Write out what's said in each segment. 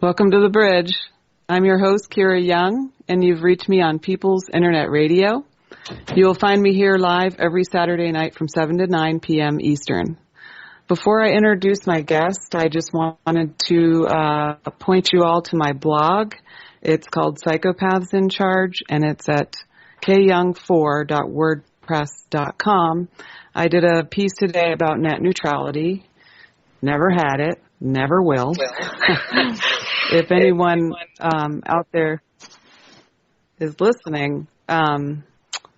Welcome to the Bridge. I'm your host, Kira Young, and you've reached me on People's Internet Radio. You will find me here live every Saturday night from 7 to 9 p.m. Eastern. Before I introduce my guest, I just wanted to point you all to my blog. It's called Psychopaths in Charge, and it's at kyoung4.wordpress.com. I did a piece today about net neutrality. Never had it. Never will. If anyone out there is listening,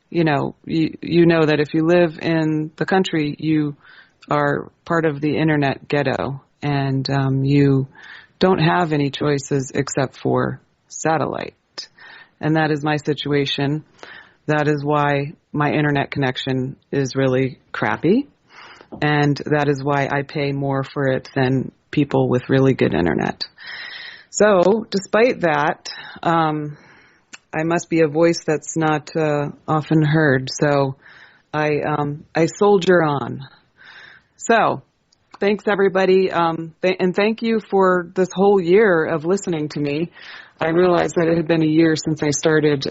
you know that if you live in the country, you are part of the internet ghetto, and you don't have any choices except for satellite. And that is my situation. That is why my internet connection is really crappy, and that is why I pay more for it than people with really good internet. So, despite that, I must be a voice that's not often heard. So, I soldier on. So, thanks everybody, and thank you for this whole year of listening to me. I realized that it had been a year since I started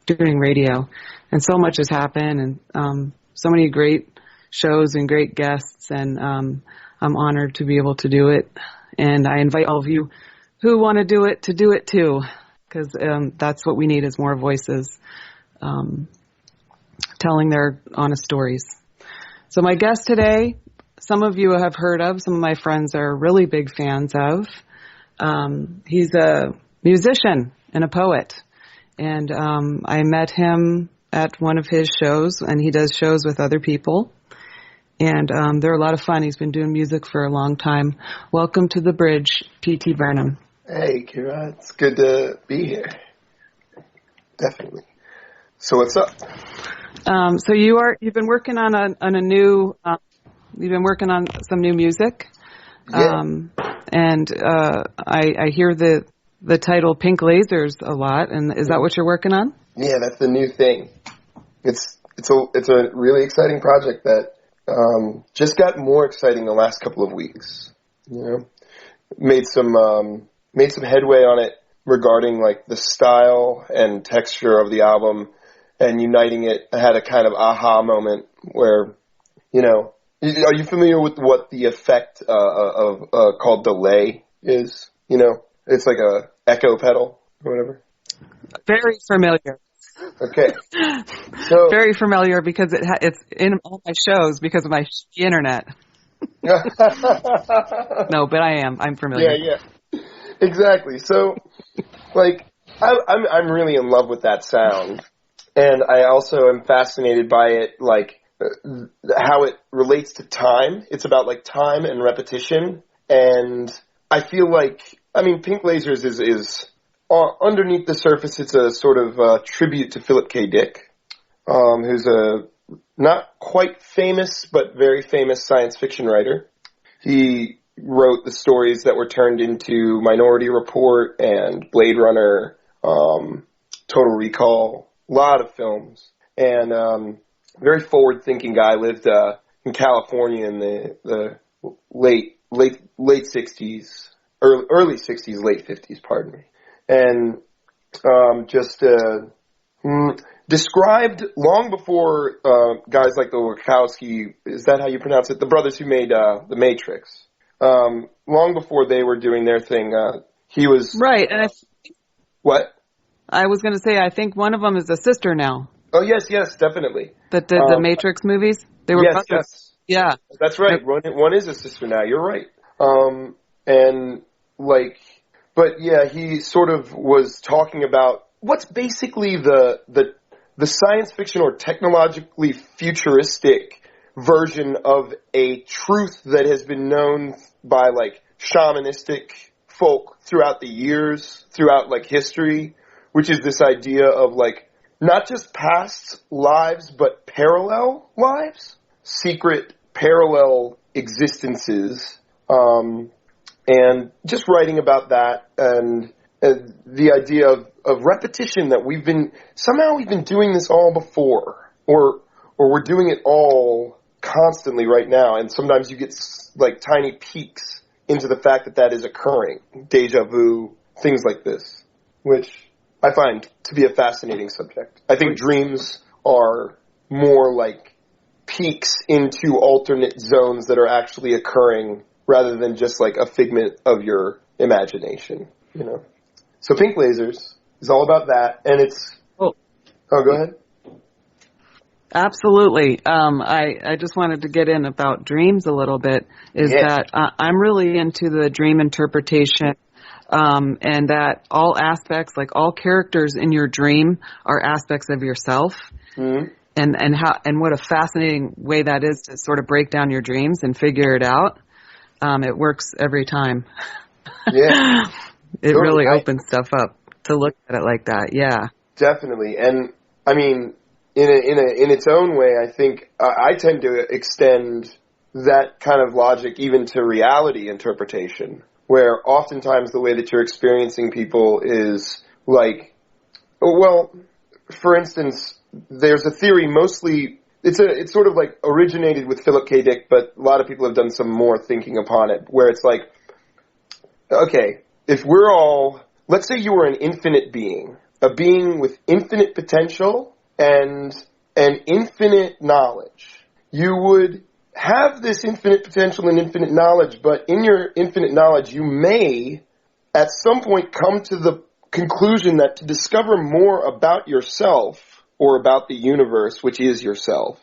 doing radio, and so much has happened, and so many great shows and great guests, and I'm honored to be able to do it. And I invite all of you who want to do it too, because that's what we need is more voices telling their honest stories. So my guest today, some of you have heard of, some of my friends are really big fans of. He's a musician and a poet, and I met him at one of his shows, and he does shows with other people. And they're a lot of fun. He's been doing music for a long time. Welcome to the Bridge, P.T. Burnem. Hey, Kira. It's good to be here. Definitely. So what's up? So you've been working on you've been working on some new music. Yeah. And I hear the title Pink Lasers a lot. And is that what you're working on? Yeah, that's the new thing. It's a really exciting project that just got more exciting the last couple of weeks. You know, made some headway on it regarding like the style and texture of the album, and uniting it. I had a kind of aha moment where, you know, are you familiar with what the effect of called delay is? You know, it's like a echo pedal or whatever. Very familiar. Okay. So very familiar because it's in all my shows because of my internet. No, but I'm familiar. Yeah, exactly. So, like, I'm really in love with that sound, and I also am fascinated by it, like how it relates to time. It's about like time and repetition, and I feel like, I mean, Pink Lasers is underneath the surface, it's a sort of tribute to Philip K. Dick, who's a not quite famous but very famous science fiction writer. He wrote the stories that were turned into Minority Report and Blade Runner, Total Recall, a lot of films. And very forward-thinking guy, lived in California in the late 60s, early 60s, late 50s, pardon me. And described long before guys like the Wachowski, is that how you pronounce it? The brothers who made The Matrix. Long before they were doing their thing, he was... Right. And what? I was going to say, I think one of them is a sister now. Oh, yes, definitely. That did the Matrix movies? They were brothers. Yes. Yeah. That's right. One is a sister now. You're right. And, like... But yeah, he sort of was talking about what's basically the science fiction or technologically futuristic version of a truth that has been known by like shamanistic folk throughout the years, throughout like history, which is this idea of like not just past lives, but parallel lives, secret parallel existences. And just writing about that and the idea of repetition, that we've been doing this all before, or we're doing it all constantly right now. And sometimes you get like tiny peaks into the fact that that is occurring. Deja vu, things like this, which I find to be a fascinating subject. I think dreams are more like peeks into alternate zones that are actually occurring rather than just like a figment of your imagination, you know. So Pink Lasers is all about that, and it's... Oh, go ahead. Absolutely. I just wanted to get in about dreams a little bit, that I'm really into the dream interpretation, and that all aspects, like all characters in your dream are aspects of yourself. Mm-hmm. And what a fascinating way that is to sort of break down your dreams and figure it out. It works every time. Yeah. It really opens stuff up to look at it like that. Yeah. Definitely. And I mean, in its own way, I think I tend to extend that kind of logic even to reality interpretation, where oftentimes the way that you're experiencing people is like, well, for instance, there's a theory mostly, it's sort of like originated with Philip K. Dick, but a lot of people have done some more thinking upon it, where it's like, okay, if we're all, let's say you were an infinite being, a being with infinite potential and infinite knowledge. You would have this infinite potential and infinite knowledge, but in your infinite knowledge, you may at some point come to the conclusion that to discover more about yourself or about the universe, which is yourself,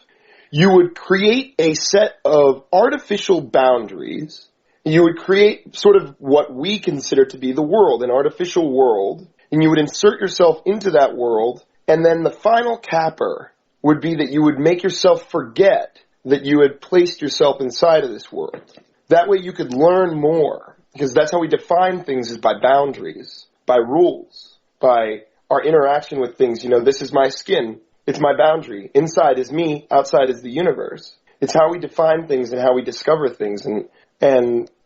you would create a set of artificial boundaries. You would create sort of what we consider to be the world, an artificial world, and you would insert yourself into that world, and then the final capper would be that you would make yourself forget that you had placed yourself inside of this world. That way you could learn more, because that's how we define things, is by boundaries, by rules, by our interaction with things. You know, this is my skin, it's my boundary. Inside is me, outside is the universe. It's how we define things and how we discover things, and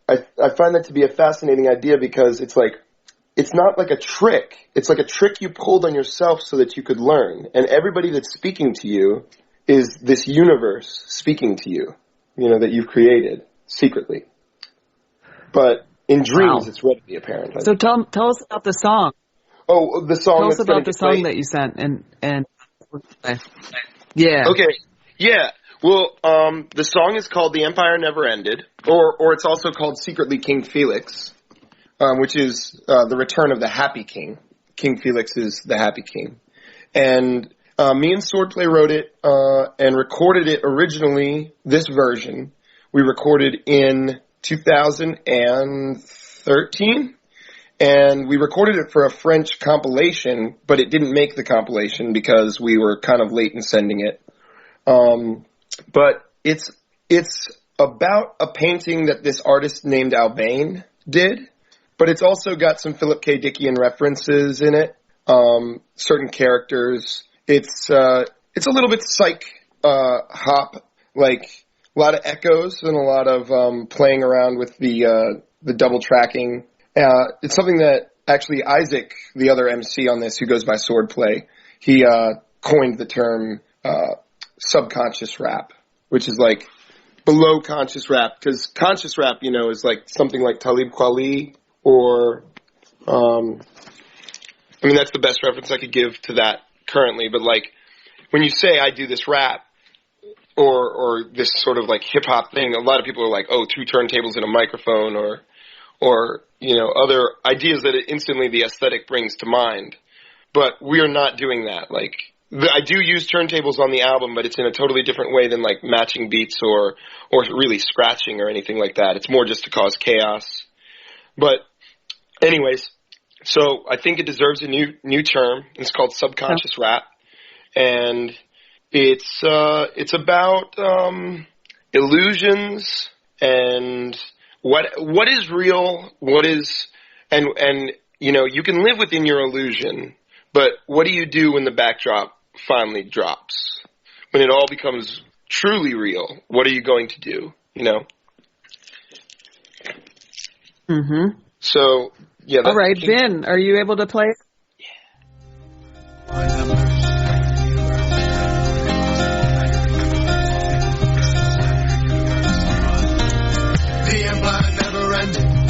I find that to be a fascinating idea, because it's like, it's not like a trick. It's like a trick you pulled on yourself so that you could learn. And everybody that's speaking to you is this universe speaking to you, you know, that you've created secretly. But in dreams, It's readily apparent. So tell us about the song. Oh, the song. Tell us about the song that you sent. And yeah. Okay. Yeah. Well, the song is called "The Empire Never Ended," or it's also called "Secretly King Felix," which is the return of the Happy King. King Felix is the Happy King, and me and Swordplay wrote it and recorded it originally. This version we recorded in 2013, and we recorded it for a French compilation, but it didn't make the compilation because we were kind of late in sending it. But it's about a painting that this artist named Albane did, but it's also got some Philip K. Dickian references in it, certain characters. It's a little bit psych hop, like a lot of echoes and a lot of playing around with the double tracking. It's something that actually Isaac, the other MC on this, who goes by Swordplay, he coined the term subconscious rap, which is like below conscious rap, because conscious rap, you know, is like something like Talib Kweli, or I mean, that's the best reference I could give to that currently. But like when you say I do this rap or this sort of like hip hop thing, a lot of people are like, oh, 2 turntables and a microphone, or you know, other ideas that instantly the aesthetic brings to mind. But we are not doing that. Like, I do use turntables on the album, but it's in a totally different way than like matching beats or really scratching or anything like that. It's more just to cause chaos. But anyways, so I think it deserves a new term. It's called subconscious rap, and it's about illusions and what is real, what is, and you know, you can live within your illusion, but what do you do when the backdrop finally drops? When it all becomes truly real, what are you going to do, you know? Mm-hmm. So, yeah. All right, Ben, are you able to play? The empire never ended.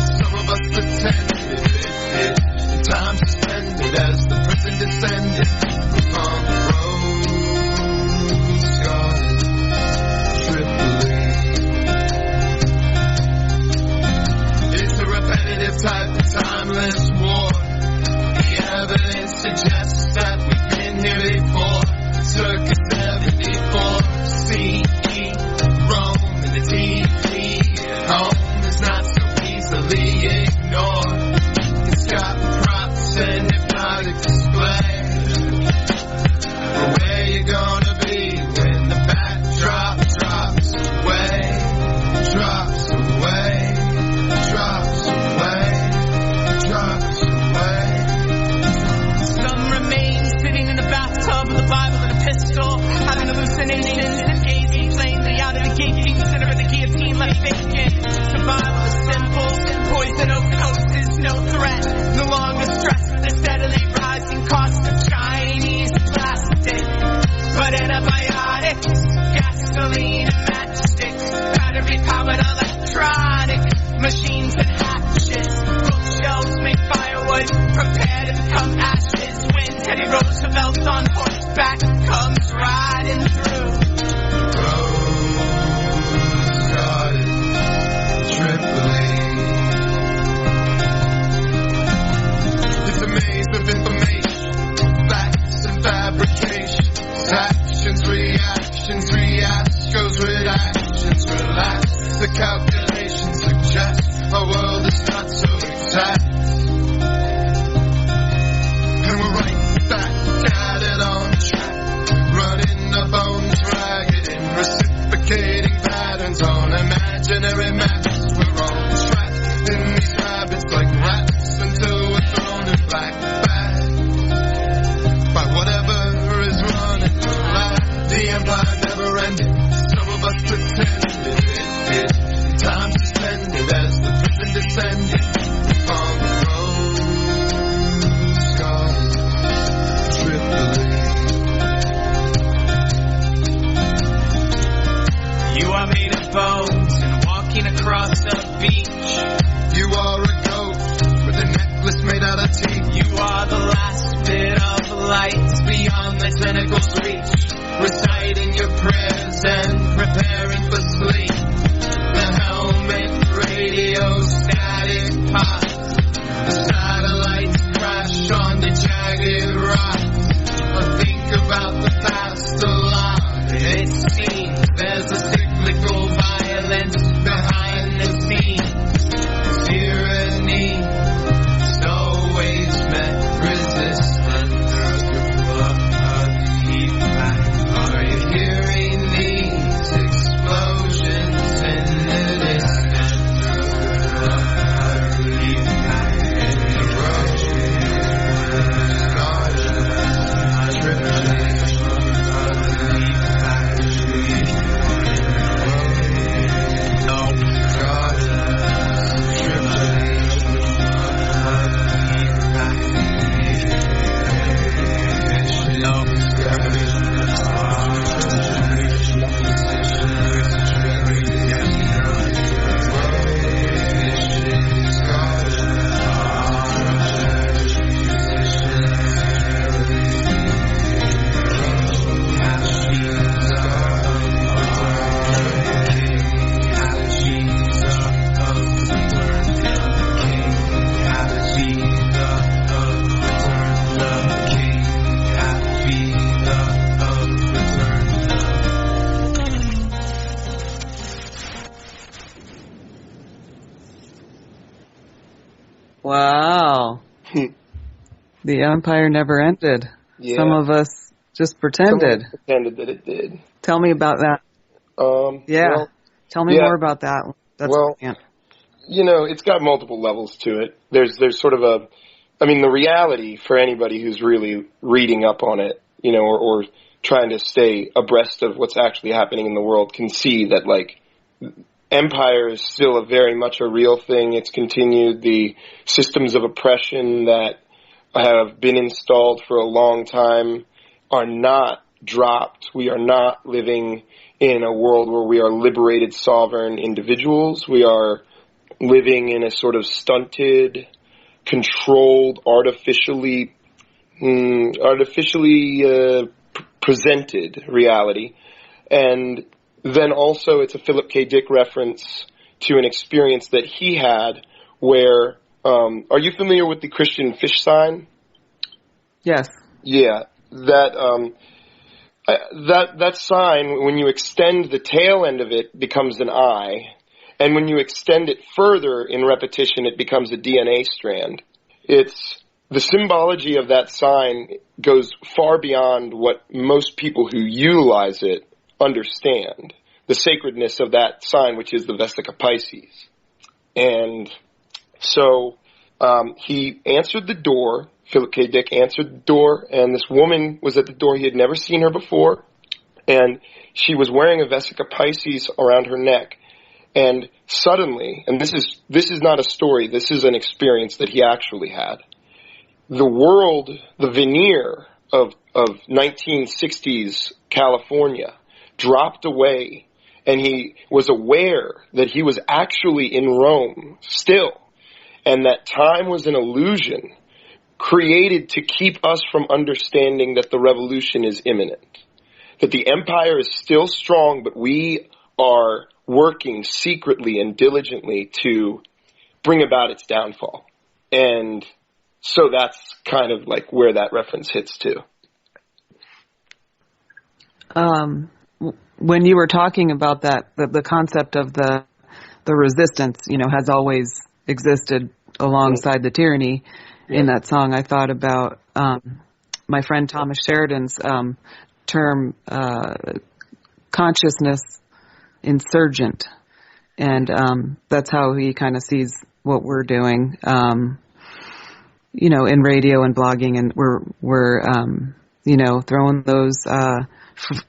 evidence suggests that we've been here before. Circa 74 CE, Rome and the TV at home is not so easily ignored. It's got props and hypnotic displays. Where you gonna be when the backdrop drops away, drops away, drops away, drops away? Some remain sitting in the bathtub with a Bible and a pistol, having hallucinations and gazing plainly out of the gaping center of the guillotine like vacant. Survival is simple, poison overdoses, no threat, no longer stress with the steadily rising cost of Chinese plastic. But antibiotics, gasoline and matchsticks, battery-powered electronic machines and hatchets, bookshelves make firewood, prepare to become ashes when Teddy Roosevelt on horseback comes riding through. Rose-colored Tripoli. It's a maze of information, facts and fabrication. Actions, reactions, reactions with actions. Relax, the calculations suggest our world is not so exact. And we're right back at it on track, running our bones ragged in reciprocating patterns on imaginary maps. We're all trapped in these habits like rats until we're thrown in black bags by whatever is running the life. The empire never ended. Some of us pretended it did. Time suspended as the prison descended upon the rose-colored Tripoli. You are made of bones and walking across a beach. You are a ghost with a necklace made out of teeth. You are the last bit of light beyond the tentacles' reach, reciting your prayers and preparing for sleep. The helmet radio static pops, the satellites crash on the jagged rocks. I think about the past a lot. It seems there's a cyclical violence behind the scenes. Tyranny has always met resistance. Are you hearing these explosions in the distance? In the Wow. The empire never ended. Yeah. Some of us just pretended. Someone pretended that it did. Tell me about that. Yeah. Well, Tell me more about that. That's well, you know, it's got multiple levels to it. There's sort of the reality for anybody who's really reading up on it, you know, or trying to stay abreast of what's actually happening in the world can see that, like, empire is still very much a real thing. It's continued. The systems of oppression that have been installed for a long time are not dropped. We are not living in a world where we are liberated, sovereign individuals. We are living in a sort of stunted, controlled, artificially presented reality. And then also it's a Philip K. Dick reference to an experience that he had where, are you familiar with the Christian fish sign? Yes. Yeah, that sign, when you extend the tail end of it, becomes an eye, and when you extend it further in repetition, it becomes a DNA strand. The symbology of that sign goes far beyond what most people who utilize it understand. The sacredness of that sign, which is the Vesica Pisces. And so he answered the door. Philip K. Dick answered the door, and this woman was at the door. He had never seen her before, and she was wearing a Vesica Pisces around her neck. And suddenly, and this is not a story, this is an experience that he actually had. The world, the veneer of 1960s California dropped away, and he was aware that he was actually in Rome still, and that time was an illusion created to keep us from understanding that the revolution is imminent, that the empire is still strong, but we are working secretly and diligently to bring about its downfall. And so that's kind of like where that reference hits too. When you were talking about that, the concept of the resistance, has always existed alongside the tyranny. In that song, I thought about my friend Thomas Sheridan's term, consciousness insurgent, and that's how he kind of sees what we're doing, in radio and blogging, and we're throwing those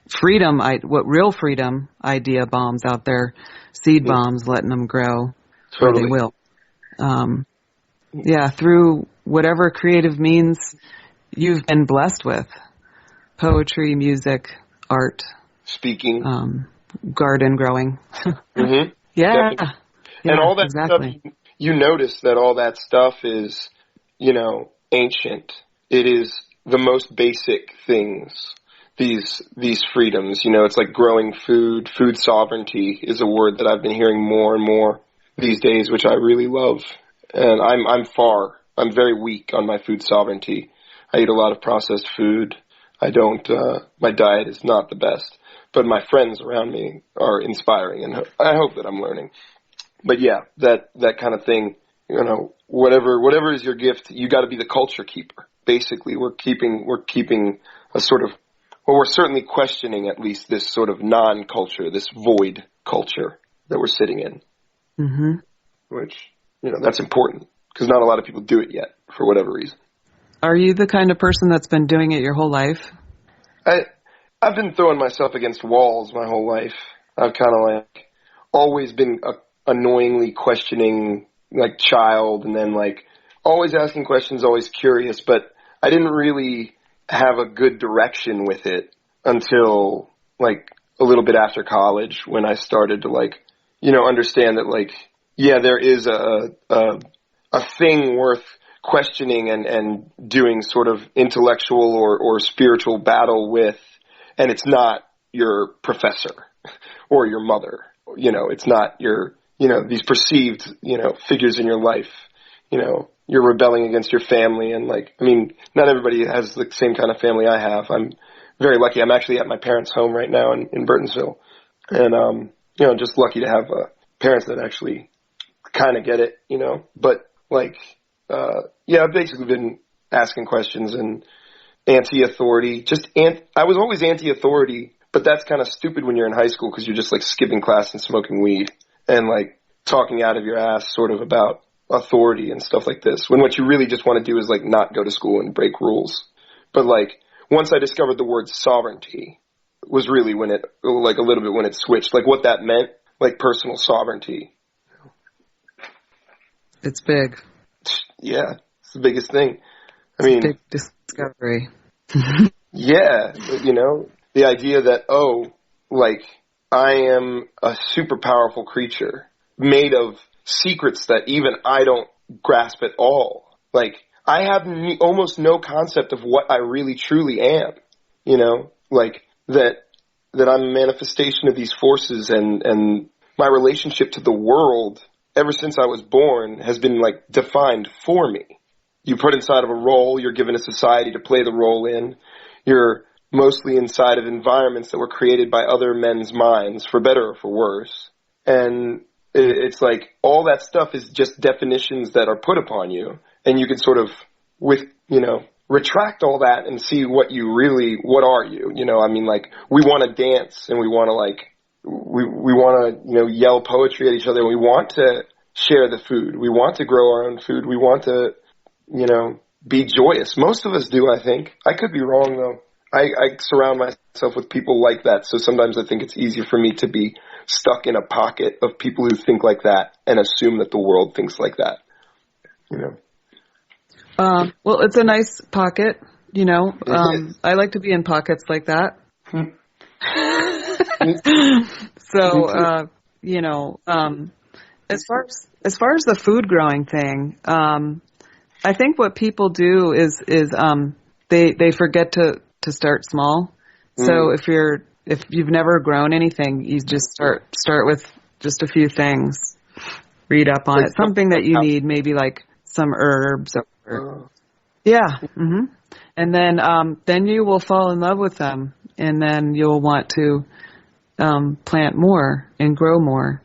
freedom, real freedom idea bombs out there, seed bombs, letting them grow where they will. Through whatever creative means you've been blessed with, poetry, music, art, speaking, garden growing. Mm-hmm. Yeah. And all that exactly. stuff, you notice that all that stuff is, ancient. It is the most basic things, these freedoms. It's like growing food. Food sovereignty is a word that I've been hearing more and more these days, which I really love. And I'm very weak on my food sovereignty. I eat a lot of processed food. My diet is not the best, but my friends around me are inspiring, and I hope that I'm learning. But yeah, that kind of thing, whatever is your gift, you got to be the culture keeper. Basically, we're keeping a sort of, we're certainly questioning at least this sort of non-culture, this void culture that we're sitting in. Mm-hmm. Which, that's important, because not a lot of people do it yet, for whatever reason. Are you the kind of person that's been doing it your whole life? I've been throwing myself against walls my whole life. I've kind of always been a annoyingly questioning child, and then always asking questions, always curious, but I didn't really have a good direction with it until a little bit after college, when I started to understand that there is a thing worth questioning and doing sort of intellectual or spiritual battle with, and it's not your professor or your mother. It's not your, these perceived, figures in your life. You're rebelling against your family, and not everybody has the same kind of family I have. I'm very lucky. I'm actually at my parents' home right now in Burtonsville, and just lucky to have parents that actually kind of get it, but I've basically been asking questions and anti-authority. I was always anti-authority, but that's kind of stupid when you're in high school, because you're just skipping class and smoking weed and talking out of your ass sort of about authority and stuff like this, when what you really just want to do is not go to school and break rules. But once I discovered the word sovereignty was really when it, a little bit when it switched, what that meant, personal sovereignty. It's big. Yeah, it's the biggest thing. It's a big discovery. Yeah, the idea that, I am a super powerful creature made of secrets that even I don't grasp at all. I have almost no concept of what I really truly am, that I'm a manifestation of these forces, and my relationship to the world ever since I was born has been defined for me. you put inside of a role, you're given a society to play the role in. You're mostly inside of environments that were created by other men's minds, for better or for worse. And it's like all that stuff is just definitions that are put upon you. And you can sort of, retract all that and see what are you? I mean, like, we want to dance and we want to yell poetry at each other. We want to share the food. We want to grow our own food. We want to, be joyous. Most of us do, I think. I could be wrong, though. I surround myself with people like that, so sometimes I think it's easier for me to be stuck in a pocket of people who think like that and assume that the world thinks like that. Well, it's a nice pocket, I like to be in pockets like that. So, as far as the food growing thing, I think what people do is they forget to start small. So if you've never grown anything, you just start with just a few things. Read up on it. Something that you need, maybe like some herbs or yeah. Mm-hmm. And then you will fall in love with them, and then you'll want to plant more and grow more.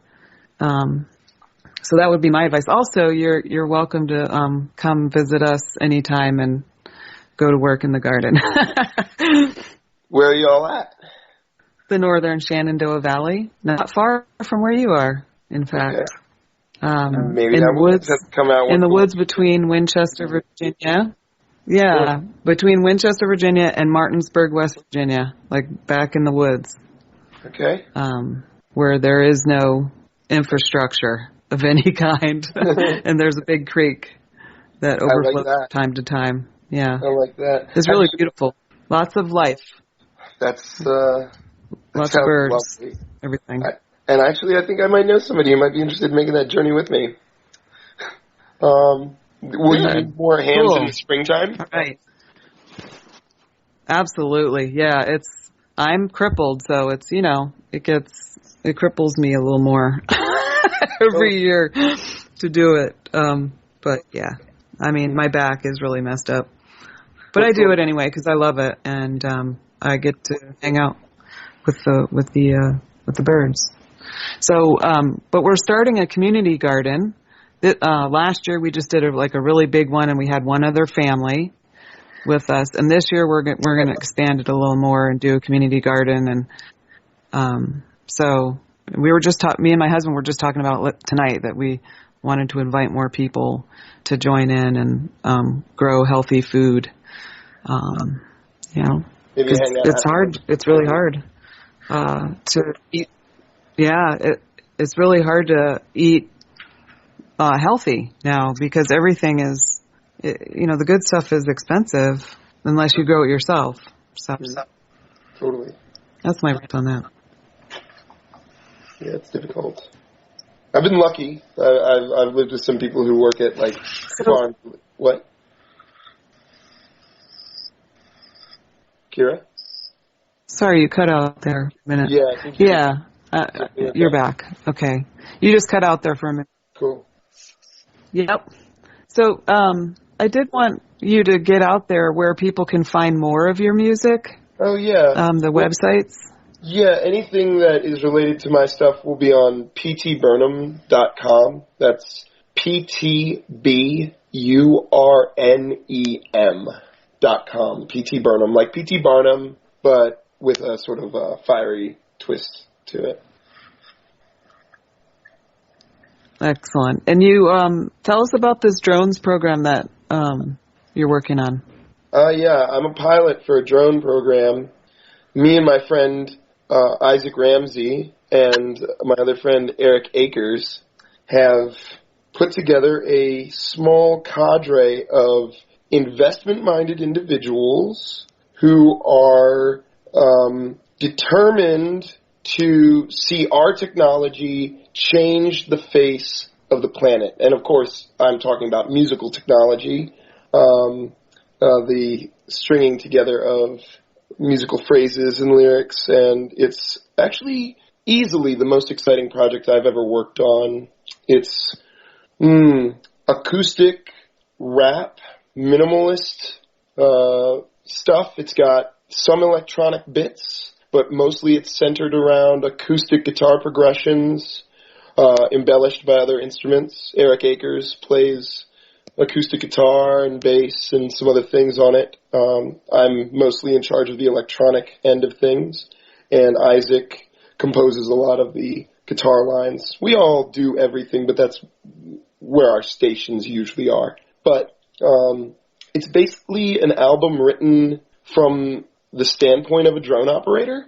So that would be my advice. Also, you're welcome to come visit us anytime and go to work in the garden. Where are you all at? The northern Shenandoah Valley, not far from where you are, in fact. Okay. Maybe in that the woods, come out in the woods between Winchester, Virginia. Yeah, between Winchester, Virginia and Martinsburg, West Virginia, like back in the woods. Okay. Where there is no infrastructure of any kind, and there's a big creek that overflows time to time. Yeah. I like that. It's really beautiful. Lots of life. That's lots of birds. Lovely. Everything. And actually, I think I might know somebody who might be interested in making that journey with me. Will you need more hands in the springtime? All right. Absolutely. Yeah. I'm crippled, so it's, it cripples me a little more every year to do it. But yeah, I mean, my back is really messed up, but I do it anyway because I love it, and I get to hang out with the birds. So, but we're starting a community garden. Last year we just did a really big one, and we had one other family with us. And this year we're going to expand it a little more and do a community garden. And so we were me and my husband were just talking about tonight that we wanted to invite more people to join in and grow healthy food. It's hard. It's really hard to eat. Yeah, it's really hard to eat healthy now because everything is, the good stuff is expensive unless you grow it yourself. So totally. That's my rant on that. Yeah, it's difficult. I've been lucky. I've lived with some people who work at farm. What? Kira? Sorry, you cut out there a minute. Yeah. I think you're back. Okay. You just cut out there for a minute. Cool. Yep. So I did want you to get out there where people can find more of your music. Oh, yeah. The websites. Yeah, anything that is related to my stuff will be on ptburnem.com. That's ptburnem.com. P.T. Burnem, like P.T. Barnum, but with a sort of a fiery twist to it. Excellent. And you tell us about this drones program that you're working on. Yeah, I'm a pilot for a drone program. Me and my friend Isaac Ramsey and my other friend Eric Akers have put together a small cadre of investment-minded individuals who are determined to see our technology change the face of the planet. And of course, I'm talking about musical technology, the stringing together of musical phrases and lyrics, and it's actually easily the most exciting project I've ever worked on. It's acoustic rap minimalist stuff. It's got some electronic bits, but mostly it's centered around acoustic guitar progressions, embellished by other instruments. Eric Akers plays acoustic guitar and bass and some other things on it. I'm mostly in charge of the electronic end of things, and Isaac composes a lot of the guitar lines. We all do everything, but that's where our stations usually are. But it's basically an album written from the standpoint of a drone operator.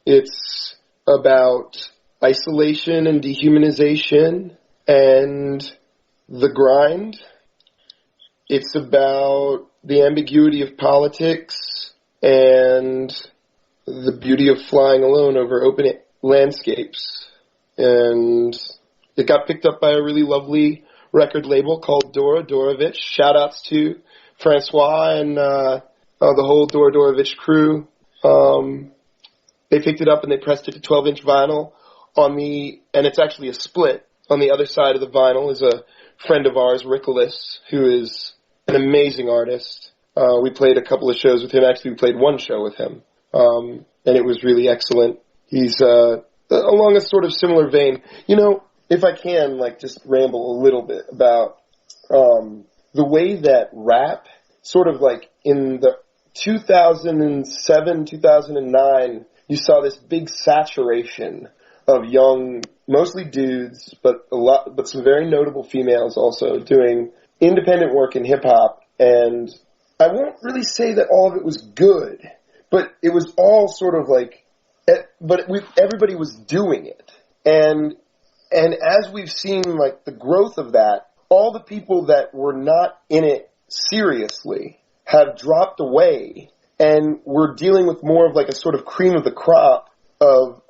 It's about isolation and dehumanization and the grind. It's about the ambiguity of politics and the beauty of flying alone over open landscapes. And it got picked up by a really lovely record label called Dora Dorovich. Shout-outs to Francois and the whole Dora Dorovich crew. They picked it up and they pressed it to 12-inch vinyl and it's actually a split. On the other side of the vinyl is a friend of ours, Rickolas, who is an amazing artist. We played a couple of shows with him. Actually, we played one show with him, and it was really excellent. He's along a sort of similar vein. You know, if I can, just ramble a little bit about the way that rap, sort of in the 2007, 2009, you saw this big saturation of young, mostly dudes, but some very notable females also doing independent work in hip hop. And I won't really say that all of it was good, but it was all sort of everybody was doing it. And as we've seen the growth of that, all the people that were not in it seriously have dropped away, and we're dealing with more of a sort of cream of the crop of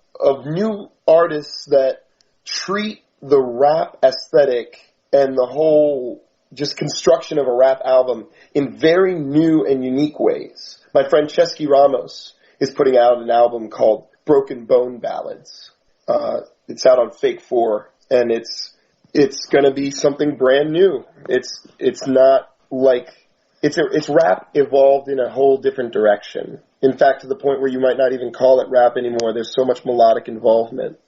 new artists that treat the rap aesthetic and the whole just construction of a rap album in very new and unique ways. My friend Chesky Ramos is putting out an album called Broken Bone Ballads. It's out on Fake 4, and it's going to be something brand new. It's not it's rap evolved in a whole different direction. In fact, to the point where you might not even call it rap anymore. There's so much melodic involvement.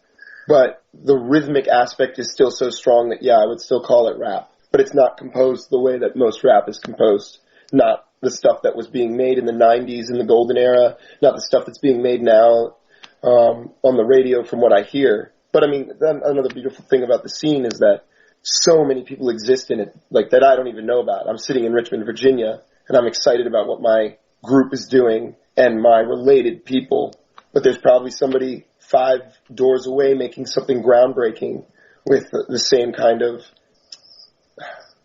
But the rhythmic aspect is still so strong that, I would still call it rap. But it's not composed the way that most rap is composed. Not the stuff that was being made in the 90s in the golden era. Not the stuff that's being made now on the radio from what I hear. But, another beautiful thing about the scene is that so many people exist in it, that I don't even know about. I'm sitting in Richmond, Virginia, and I'm excited about what my group is doing and my related people. But there's probably somebody 5 doors away making something groundbreaking with the same kind of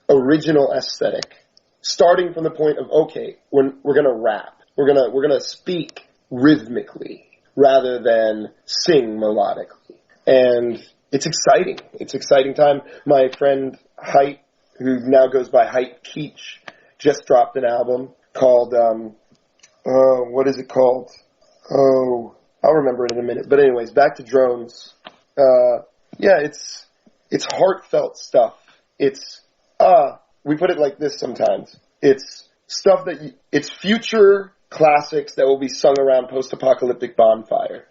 original aesthetic. Starting from the point of, okay, we're going to rap. We're going to speak rhythmically rather than sing melodically. And it's exciting. It's exciting time. My friend Height, who now goes by Height Keach, just dropped an album called, what is it called? Oh, I'll remember it in a minute. But anyways, back to drones. It's heartfelt stuff. We put it like this sometimes. It's stuff it's future classics that will be sung around post-apocalyptic bonfires.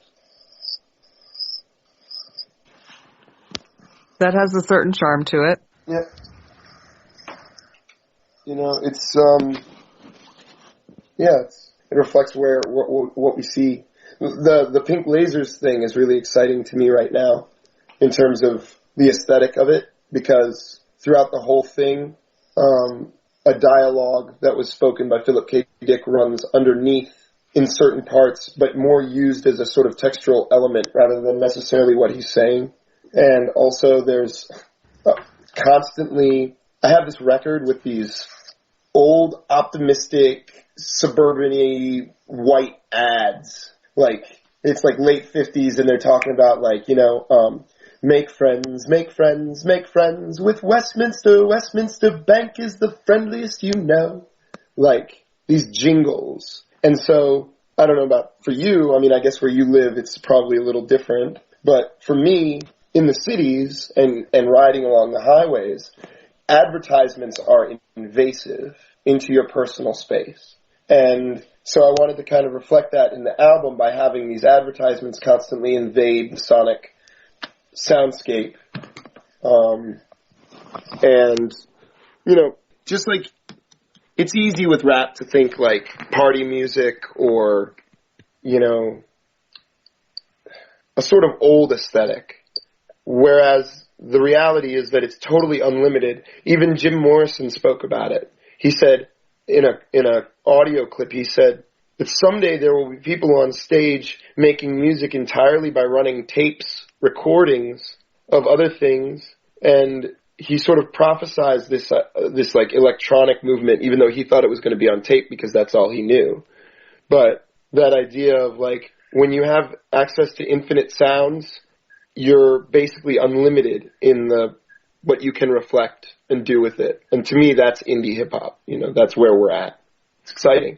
That has a certain charm to it. Yeah. It's it reflects what we see. The pink lasers thing is really exciting to me right now in terms of the aesthetic of it, because throughout the whole thing, a dialogue that was spoken by Philip K. Dick runs underneath in certain parts, but more used as a sort of textural element rather than necessarily what he's saying. And also there's constantly, I have this record with these old, optimistic, suburban-y white ads. It's late 50s and they're talking about make friends, make friends, make friends with Westminster. Westminster Bank is the friendliest you know. These jingles. And so, I don't know about for you, I guess where you live it's probably a little different. But for me, in the cities and riding along the highways, advertisements are invasive. into your personal space. And so I wanted to kind of reflect that in the album by having these advertisements constantly invade the sonic soundscape. And, you know, just like, it's easy with rap to think like party music or, you know, a sort of old aesthetic. Whereas the reality is that it's totally unlimited. Even Jim Morrison spoke about it. He said, in a audio clip, he said that someday there will be people on stage making music entirely by running tapes, recordings of other things, and he sort of prophesized this like electronic movement, even though he thought it was going to be on tape because that's all he knew. But that idea of like, when you have access to infinite sounds, you're basically unlimited in what you can reflect and do with it. And to me, that's indie hip hop. You know, that's where we're at. It's exciting.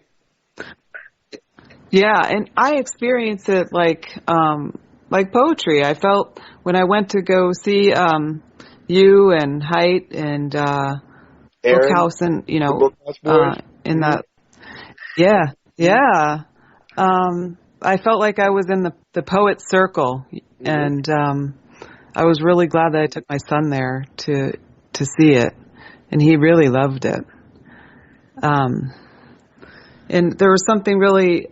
Yeah, and I experienced it like poetry. I felt when I went to go see you and Height and Bookhouse and, you know, in that. Yeah. I felt like I was in the poet's circle, and I was really glad that I took my son there to see it, and he really loved it. And there was something really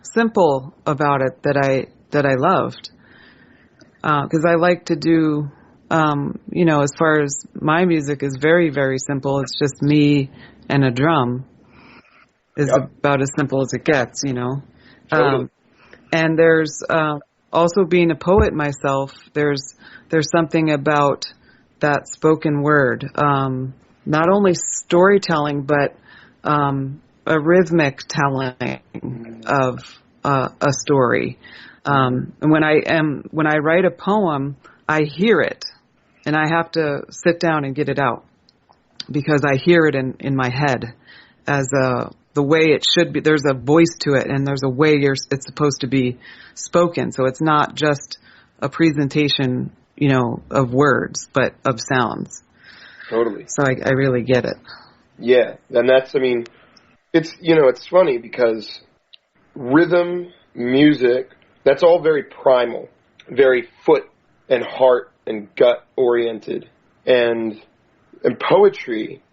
simple about it that I loved, because I like to do, you know, as far as my music is very, very simple. It's just me and a drum. Is about as simple as it gets, you know. Totally. And there's also being a poet myself. There's something about that spoken word, not only storytelling, but a rhythmic telling of a story. And when I write a poem, I hear it, and I have to sit down and get it out because I hear it in my head as the way it should be. There's a voice to it, and there's a way it's supposed to be spoken. So it's not just a presentation, you know, of words, but of sounds. Totally. So I really get it. Yeah, and that's, I mean, it's, you know, it's funny because rhythm, music, that's all very primal, very foot and heart and gut oriented. And poetry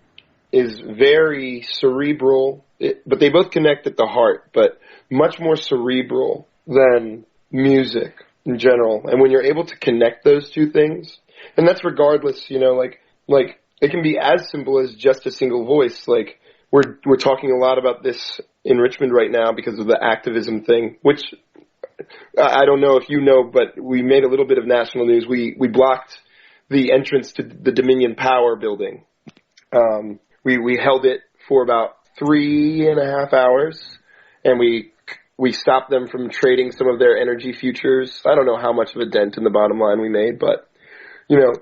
is very cerebral, but they both connect at the heart, but much more cerebral than music in general. And when you're able to connect those two things, and that's regardless, you know, like it can be as simple as just a single voice. Like we're talking a lot about this in Richmond right now because of the activism thing, which I don't know if you know, but we made a little bit of national news. We blocked the entrance to the Dominion Power building. We held it for about 3.5 hours, and we stopped them from trading some of their energy futures. I don't know how much of a dent in the bottom line we made, but, you know,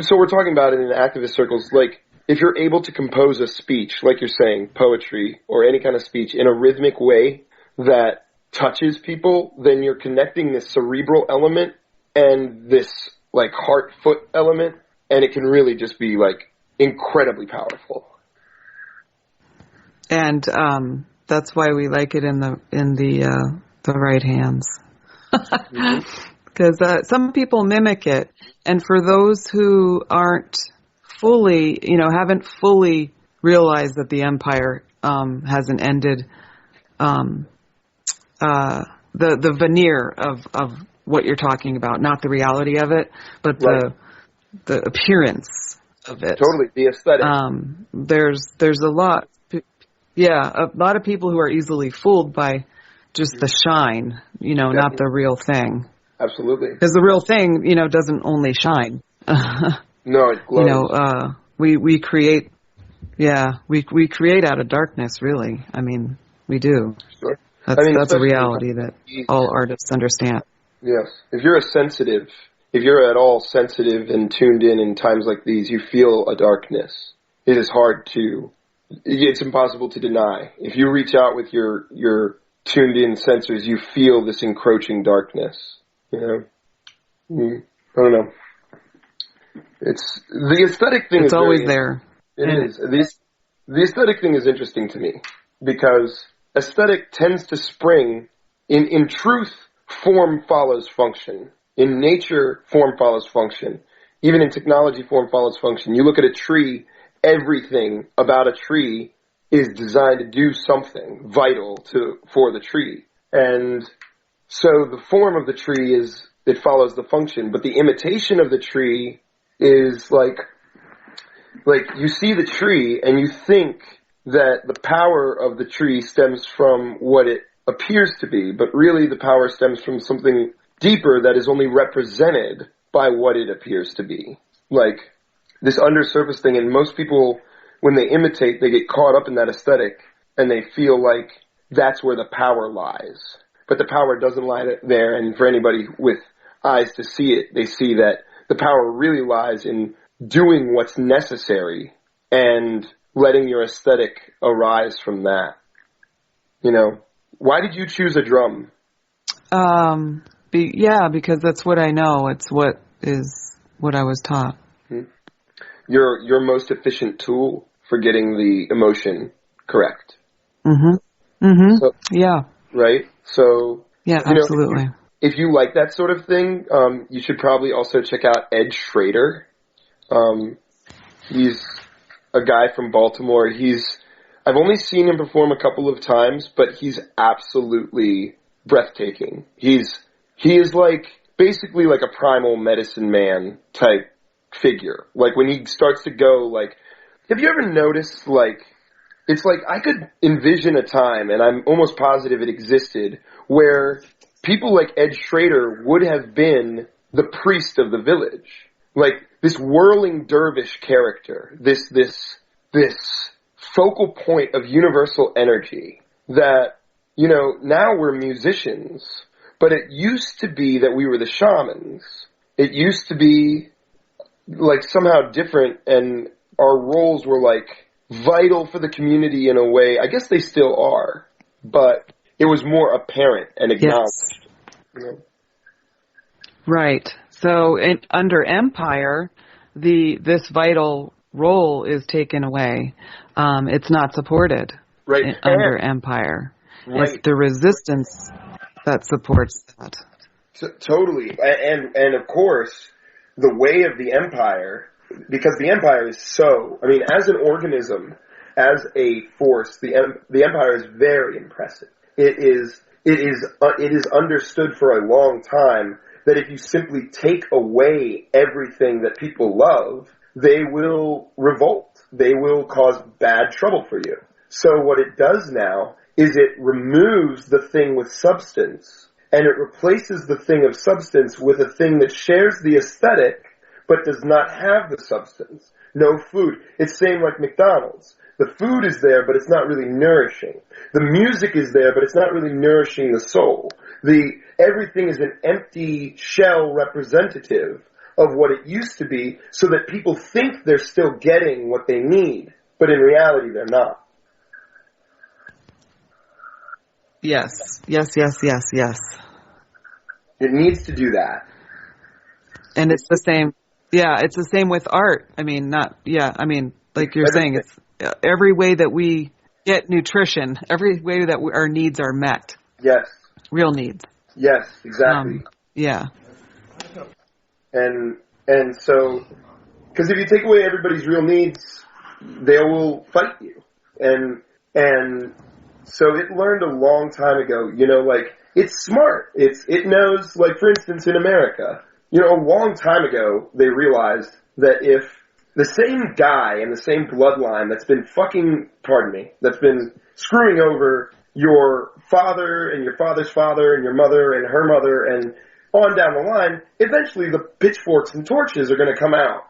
so we're talking about it in activist circles. Like, if you're able to compose a speech, like you're saying, poetry or any kind of speech in a rhythmic way that touches people, then you're connecting this cerebral element and this, like, heart-foot element, and it can really just be, like, incredibly powerful. And that's why we like it in the right hands, because some people mimic it, and for those who aren't fully, you know, haven't fully realized that the empire hasn't ended, the veneer of what you're talking about, not the reality of it, but right. the appearance of it. Totally, the aesthetic. There's a lot. Yeah, a lot of people who are easily fooled by just the shine, you know, Definitely. not the real thing. Absolutely. Because the real thing, you know, doesn't only shine. No, it glows. You know, we create, we create out of darkness, really. I mean, we do. Sure. That's a reality that all artists understand. Yes. If you're at all sensitive and tuned in times like these, you feel a darkness. It is it's impossible to deny. If you reach out with your tuned in sensors, you feel this encroaching darkness. You know? I don't know. It's the aesthetic thing. It's always there. It is. the aesthetic thing is interesting to me because aesthetic tends to spring in truth, form follows function. In nature, form follows function. Even in technology, form follows function. You look at a tree, everything about a tree is designed to do something vital for the tree. And so the form of the tree it follows the function, but the imitation of the tree is like you see the tree and you think that the power of the tree stems from what it appears to be, but really the power stems from something deeper that is only represented by what it appears to be. Like this undersurface thing, and most people, when they imitate, they get caught up in that aesthetic and they feel like that's where the power lies. But the power doesn't lie there, and for anybody with eyes to see it, they see that the power really lies in doing what's necessary and letting your aesthetic arise from that. You know, why did you choose a drum? Because that's what I know. It's what I was taught. Mm-hmm. Your most efficient tool for getting the emotion correct. Mm-hmm. Mm-hmm. So, yeah. Right? So, yeah, absolutely. If you like that sort of thing, you should probably also check out Ed Schrader. He's a guy from Baltimore. I've only seen him perform a couple of times, but he's absolutely breathtaking. He is like, basically like a primal medicine man type figure. Like when he starts to go, like, have you ever noticed, like, it's like I could envision a time, and I'm almost positive it existed, where people like Ed Schrader would have been the priest of the village. Like this whirling dervish character, this focal point of universal energy that, you know, now we're musicians, but it used to be that we were the shamans. It used to be like somehow different, and our roles were like vital for the community in a way. I guess they still are, but it was more apparent and acknowledged. Yes. You know? Right. So under Empire, this vital role is taken away. It's not supported under Empire. Right. It's the resistance that supports that. Totally. And of course, the way of the Empire, because the Empire is so, I mean, as an organism, as a force, the Empire is very impressive. It is understood for a long time that if you simply take away everything that people love, they will revolt. They will cause bad trouble for you. So what it does now is it removes the thing with substance, and it replaces the thing of substance with a thing that shares the aesthetic, but does not have the substance. No food. It's same like McDonald's. The food is there, but it's not really nourishing. The music is there, but it's not really nourishing the soul. Everything is an empty shell representative of what it used to be, so that people think they're still getting what they need, but in reality they're not. Yes. It needs to do that. And it's the same. Yeah, it's the same with art. I mean, like you're saying, it's every way that we get nutrition, every way that our needs are met. Yes. Real needs. Yes, exactly. Yeah. And so, because if you take away everybody's real needs, they will fight you. And so it learned a long time ago, you know, like, it's smart. It knows, like, for instance, in America, you know, a long time ago, they realized that if the same guy and the same bloodline that's been that's been screwing over your father and your father's father and your mother and her mother and on down the line, eventually the pitchforks and torches are going to come out.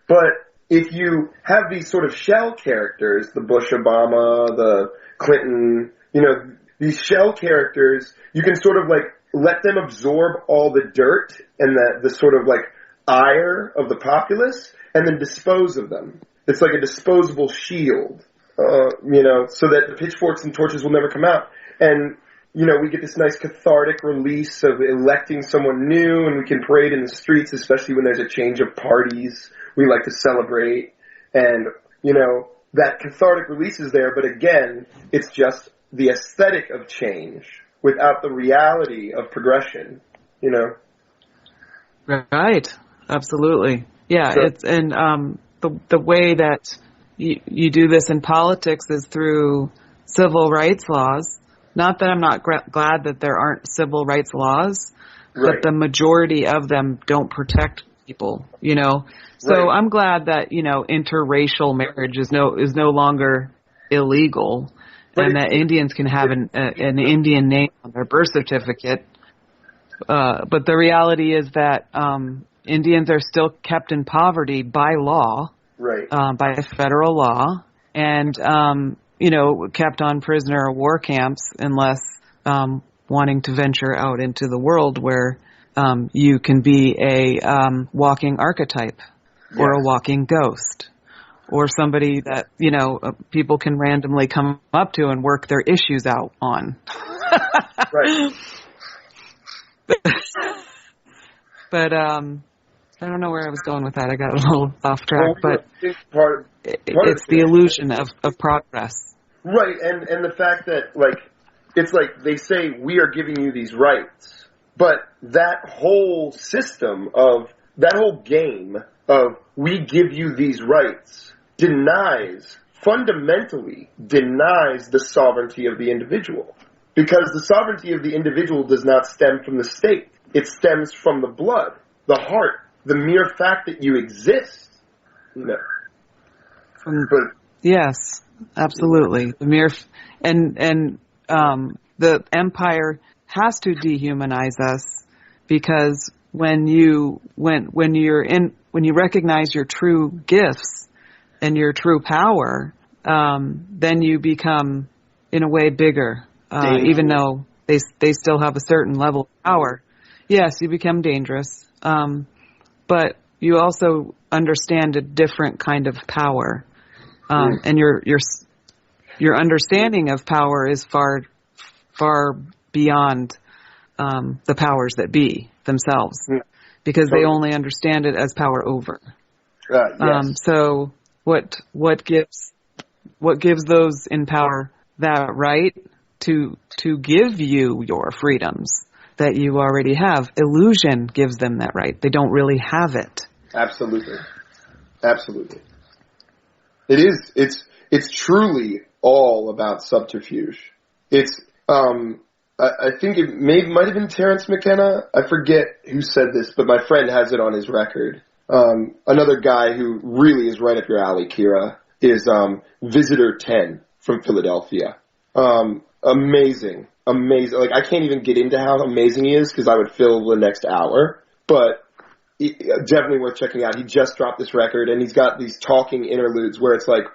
But if you have these sort of shell characters, the Bush Obama, the Clinton, you know, these shell characters, you can sort of like let them absorb all the dirt and the sort of like ire of the populace and then dispose of them. It's like a disposable shield, you know, so that the pitchforks and torches will never come out. And, you know, we get this nice cathartic release of electing someone new, and we can parade in the streets, especially when there's a change of parties. We like to celebrate. And, you know, that cathartic release is there, but again, it's just the aesthetic of change without the reality of progression, you know? Right. Absolutely. Yeah. So, It's, and, the way that you do this in politics is through civil rights laws. Not that I'm not glad that there aren't civil rights laws, right. but the majority of them don't protect people, you know? So Right. I'm glad that, you know, interracial marriage is no longer illegal, But and that Indians can have an Indian name on their birth certificate. But the reality is that Indians are still kept in poverty by law, right. by federal law, and you know, kept on prisoner of war camps unless wanting to venture out into the world where you can be a walking archetype or a walking ghost or somebody that, you know, people can randomly come up to and work their issues out on. Right. But I don't know where I was going with that. I got a little off track, but it's the illusion of progress. Right, and the fact that, like, it's like they say, we are giving you these rights, but that whole system of, that whole game of, we give you these rights, fundamentally denies the sovereignty of the individual. Because the sovereignty of the individual does not stem from the state. It stems from the blood, the heart, the mere fact that you exist. You know. Yes, absolutely. The mere and the empire has to dehumanize us, because when you recognize your true gifts and your true power, then you become, in a way, bigger. Even though they still have a certain level of power. Yes, you become dangerous, but you also understand a different kind of power, and your understanding of power is far beyond the powers that be themselves, because they only understand it as power over. Yes. So what gives those in power that right to give you your freedoms that you already have? Illusion gives them that right. They don't really have it. Absolutely. It's truly all about subterfuge. It's, I think it might have been Terence McKenna. I forget who said this, but my friend has it on his record. Another guy who really is right up your alley, Kira, is, Visitor 10 from Philadelphia. Amazing. Like, I can't even get into how amazing he is, because I would fill the next hour, but definitely worth checking out. He just dropped this record, and he's got these talking interludes where it's like,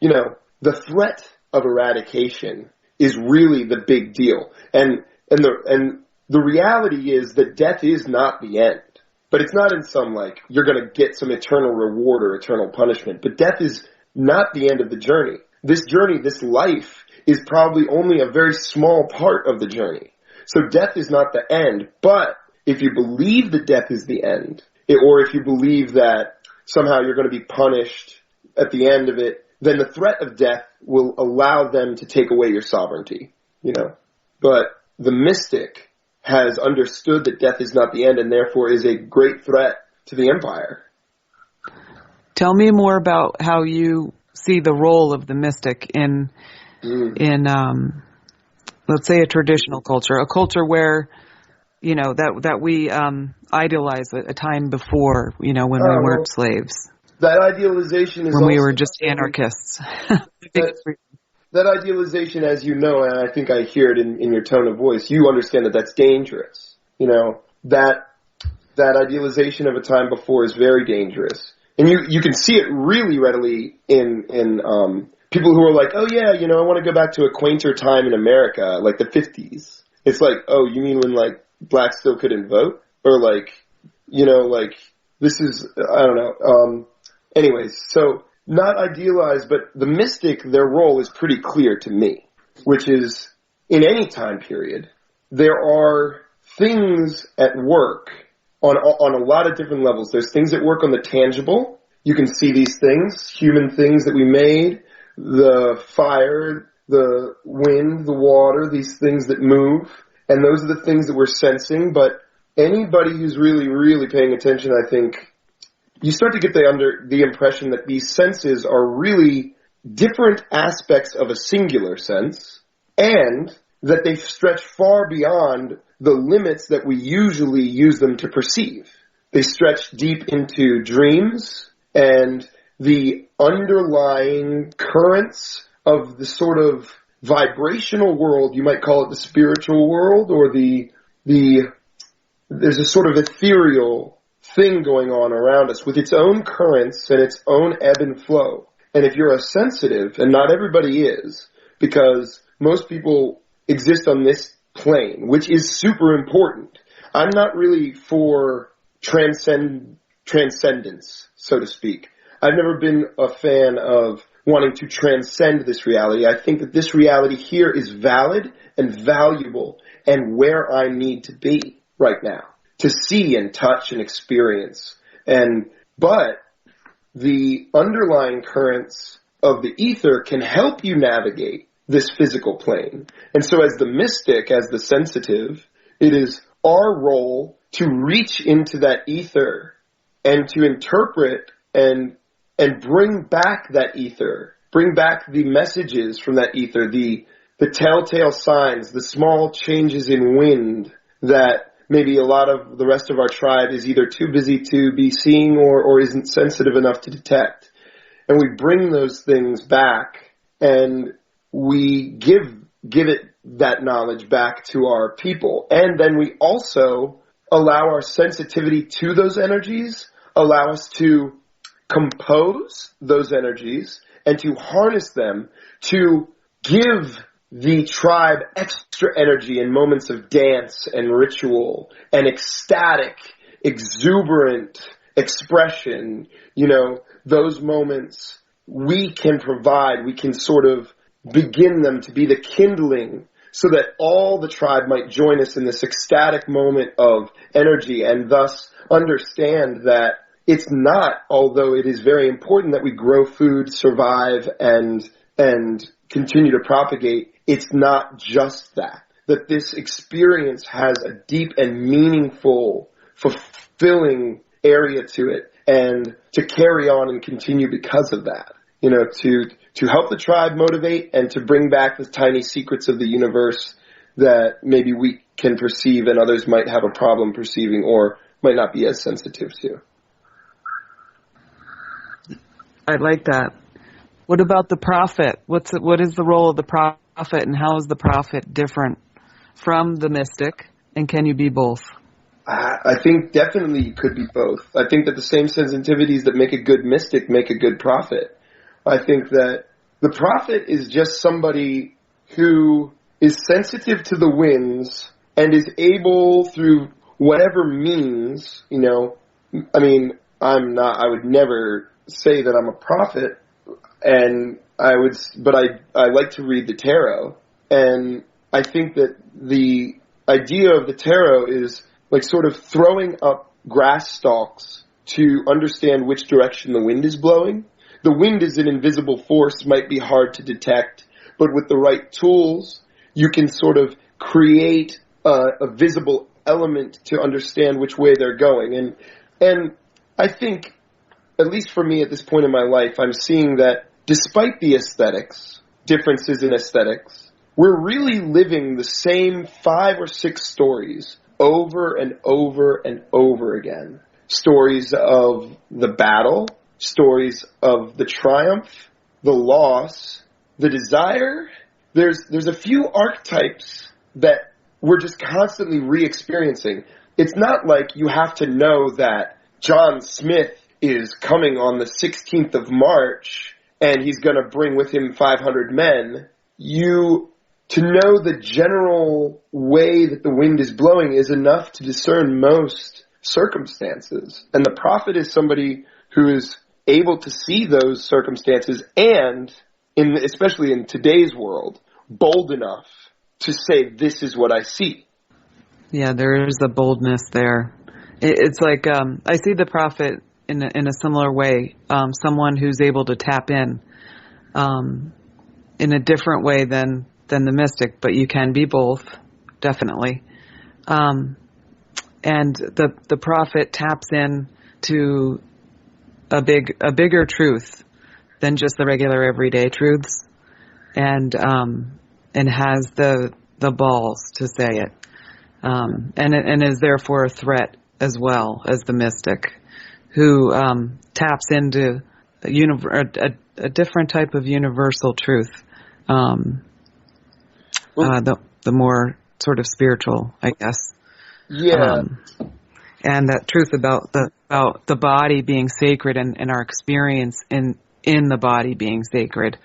you know, the threat of eradication is really the big deal. And the reality is that death is not the end. But it's not in some, like, you're going to get some eternal reward or eternal punishment. But death is not the end of the journey. This journey, this life, is probably only a very small part of the journey. So death is not the end. But if you believe that death is the end, or if you believe that somehow you're going to be punished at the end of it, then the threat of death will allow them to take away your sovereignty, you know. But the mystic has understood that death is not the end, and therefore is a great threat to the empire. Tell me more about how you see the role of the mystic in let's say a traditional culture, a culture where, you know, that we idolize a time before, you know, when we weren't slaves. That idealization is when we were just anarchists. That idealization, as you know, and I think I hear it in your tone of voice, you understand that that's dangerous. You know, that idealization of a time before is very dangerous. And you can see it really readily in people who are like, oh yeah, you know, I want to go back to a quainter time in America, like the 50s. It's like, oh, you mean when, like, blacks still couldn't vote? Or, like, you know, like, this is, I don't know. Anyways, so not idealized, but the mystic, their role is pretty clear to me, which is, in any time period, there are things at work on a lot of different levels. There's things at work on the tangible, you can see these things, human things that we made, the fire, the wind, the water, these things that move, and those are the things that we're sensing. But anybody who's really, really paying attention, I think, you start to get the impression that these senses are really different aspects of a singular sense, and that they stretch far beyond the limits that we usually use them to perceive. They stretch deep into dreams and the underlying currents of the sort of vibrational world. You might call it the spiritual world, or there's a sort of ethereal thing going on around us with its own currents and its own ebb and flow. And if you're a sensitive, and not everybody is, because most people exist on this plane, which is super important. I'm not really for transcendence, so to speak. I've never been a fan of wanting to transcend this reality. I think that this reality here is valid and valuable and where I need to be right now to see and touch and experience. But the underlying currents of the ether can help you navigate this physical plane. And so as the mystic, as the sensitive, it is our role to reach into that ether and to interpret and bring back that ether, bring back the messages from that ether, the telltale signs, the small changes in wind that maybe a lot of the rest of our tribe is either too busy to be seeing or isn't sensitive enough to detect. And we bring those things back and we give it that knowledge back to our people. And then we also allow our sensitivity to those energies, allow us to compose those energies and to harness them to give the tribe extra energy in moments of dance and ritual and ecstatic, exuberant expression. You know, those moments we can provide, we can sort of begin them to be the kindling so that all the tribe might join us in this ecstatic moment of energy, and thus understand that it's not, although it is very important that we grow food, survive, and continue to propagate, it's not just that. That this experience has a deep and meaningful, fulfilling area to it, and to carry on and continue because of that. You know, to help the tribe motivate and to bring back the tiny secrets of the universe that maybe we can perceive and others might have a problem perceiving or might not be as sensitive to. I like that. What about the prophet? What is the role of the prophet, and how is the prophet different from the mystic, and can you be both? I think definitely you could be both. I think that the same sensitivities that make a good mystic make a good prophet. I think that the prophet is just somebody who is sensitive to the winds and is able through whatever means, you know, I mean, I would never say that I'm a prophet, but I like to read the tarot, and I think that the idea of the tarot is like sort of throwing up grass stalks to understand which direction the wind is blowing. The wind is an invisible force, might be hard to detect, but with the right tools, you can sort of create a visible element to understand which way they're going. And I think, at least for me at this point in my life, I'm seeing that despite the aesthetics, differences in aesthetics, we're really living the same 5 or 6 stories over and over and over again. Stories of the battle, stories of the triumph, the loss, the desire. There's a few archetypes that we're just constantly re-experiencing. It's not like you have to know that John Smith is coming on the 16th of March and he's going to bring with him 500 men. To know the general way that the wind is blowing is enough to discern most circumstances. And the prophet is somebody who is able to see those circumstances and, especially in today's world, bold enough to say, this is what I see. Yeah, there is a boldness there. It's like I see the prophet in a similar way, someone who's able to tap in a different way than the mystic, but you can be both, definitely. And the prophet taps in to a bigger truth than just the regular everyday truths, and has the balls to say it, and is therefore a threat as well as the mystic, who taps into a different type of universal truth, the more sort of spiritual, I guess. Yeah. And that truth about the body being sacred, and our experience in the body being sacred.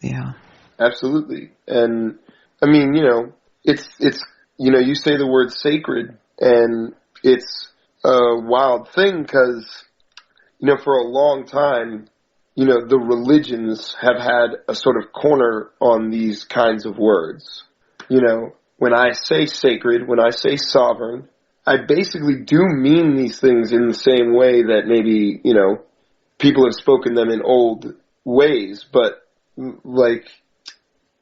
Yeah. Absolutely. And I mean, it's you say the word sacred, and it's a wild thing because, for a long time, the religions have had a sort of corner on these kinds of words. When I say sacred, when I say sovereign, I basically do mean these things in the same way that maybe, people have spoken them in old ways, but like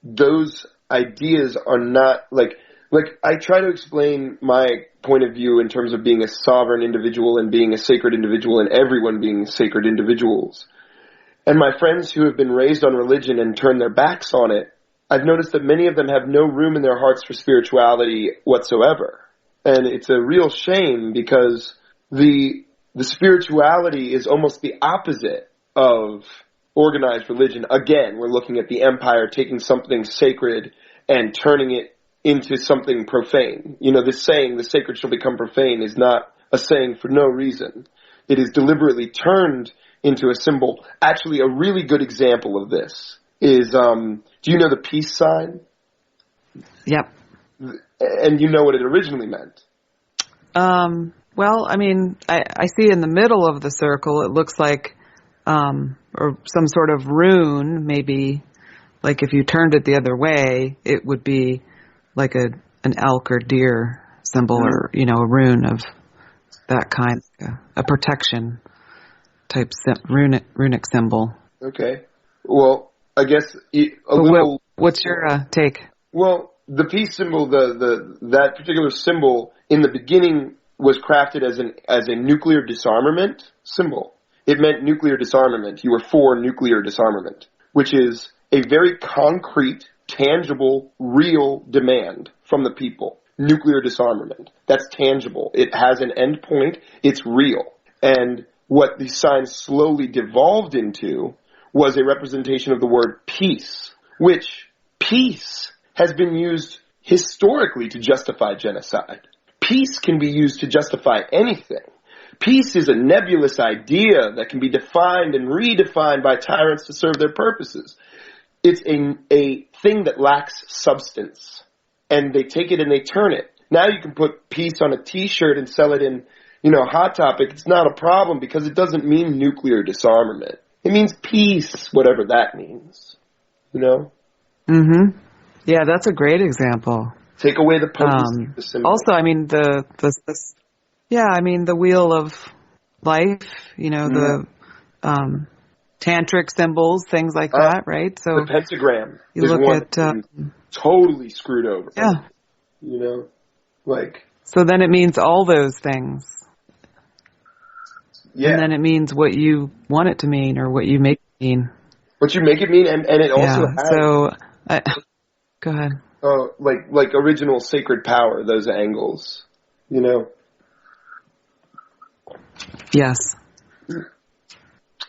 those ideas are not like I try to explain my point of view in terms of being a sovereign individual and being a sacred individual and everyone being sacred individuals. And my friends who have been raised on religion and turned their backs on it, I've noticed that many of them have no room in their hearts for spirituality whatsoever. And it's a real shame because the spirituality is almost the opposite of organized religion. Again, we're looking at the empire taking something sacred and turning it into something profane. This saying, the sacred shall become profane, is not a saying for no reason. It is deliberately turned into a symbol. Actually, a really good example of this is, do you know the peace sign? Yep. And you know what it originally meant? Well, I mean, I see in the middle of the circle, it looks like, or some sort of rune, maybe, like if you turned it the other way, it would be like an elk or deer symbol, or, a rune of that kind, a protection type runic symbol. Okay. Well, I guess what's your take? Well, the peace symbol, that particular symbol in the beginning was crafted as a nuclear disarmament symbol. It meant nuclear disarmament. You were for nuclear disarmament, which is a very concrete, tangible, real demand from the people. Nuclear disarmament. That's tangible. It has an end point. It's real. And what these signs slowly devolved into was a representation of the word peace, which peace has been used historically to justify genocide. Peace can be used to justify anything. Peace is a nebulous idea that can be defined and redefined by tyrants to serve their purposes. It's a thing that lacks substance, and they take it and they turn it. Now you can put peace on a T-shirt and sell it in, Hot Topic. It's not a problem because it doesn't mean nuclear disarmament. It means peace, whatever that means. Mm-hmm. Yeah, that's a great example. Take away the potency of the symbol. Also, I mean, the wheel of life, the tantric symbols, things like that, right? So the pentagram you is look one at totally screwed over. Yeah. So then it means all those things. Yeah. And then it means what you want it to mean, or what you make it mean. What you make it mean, and it also has... So, go ahead. Like original sacred power, those angles, Yes.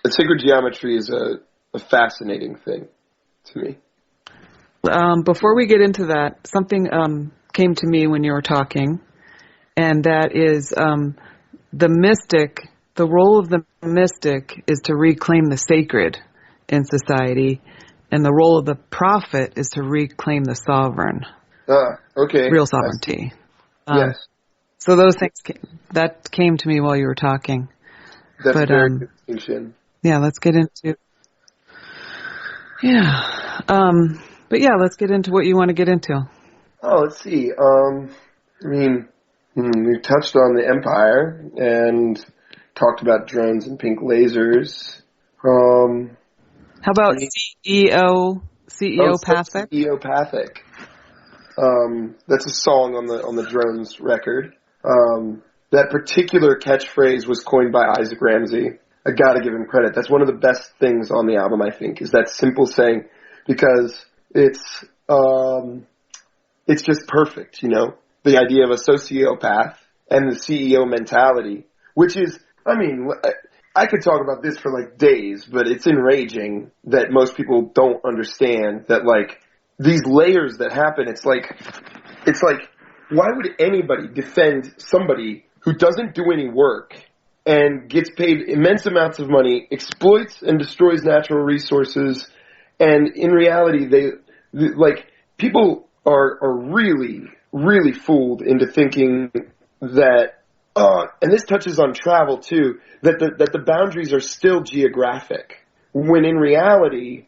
Sacred geometry is a fascinating thing to me. Before we get into that, something came to me when you were talking, and that is the mystic. The role of the mystic is to reclaim the sacred in society, and the role of the prophet is to reclaim the sovereign. Okay. Real sovereignty. Yes. So those things that came to me while you were talking. That's a very good distinction. Yeah, let's get into. Yeah. But yeah, let's get into what you want to get into. Oh, let's see. I mean, we touched on the empire, and talked about drones and pink lasers. How about CEOpathic? CEOpathic. That's a song on the drones record. That particular catchphrase was coined by Isaac Ramsey. I gotta give him credit. That's one of the best things on the album, I think, is that simple saying, because it's just perfect, you know? The idea of a sociopath and the CEO mentality, which is, I mean, I could talk about this for like days, but it's enraging that most people don't understand that, like, these layers that happen, it's like, why would anybody defend somebody who doesn't do any work and gets paid immense amounts of money, exploits and destroys natural resources, and in reality, people are really, really fooled into thinking that, and this touches on travel too, that the boundaries are still geographic, when in reality,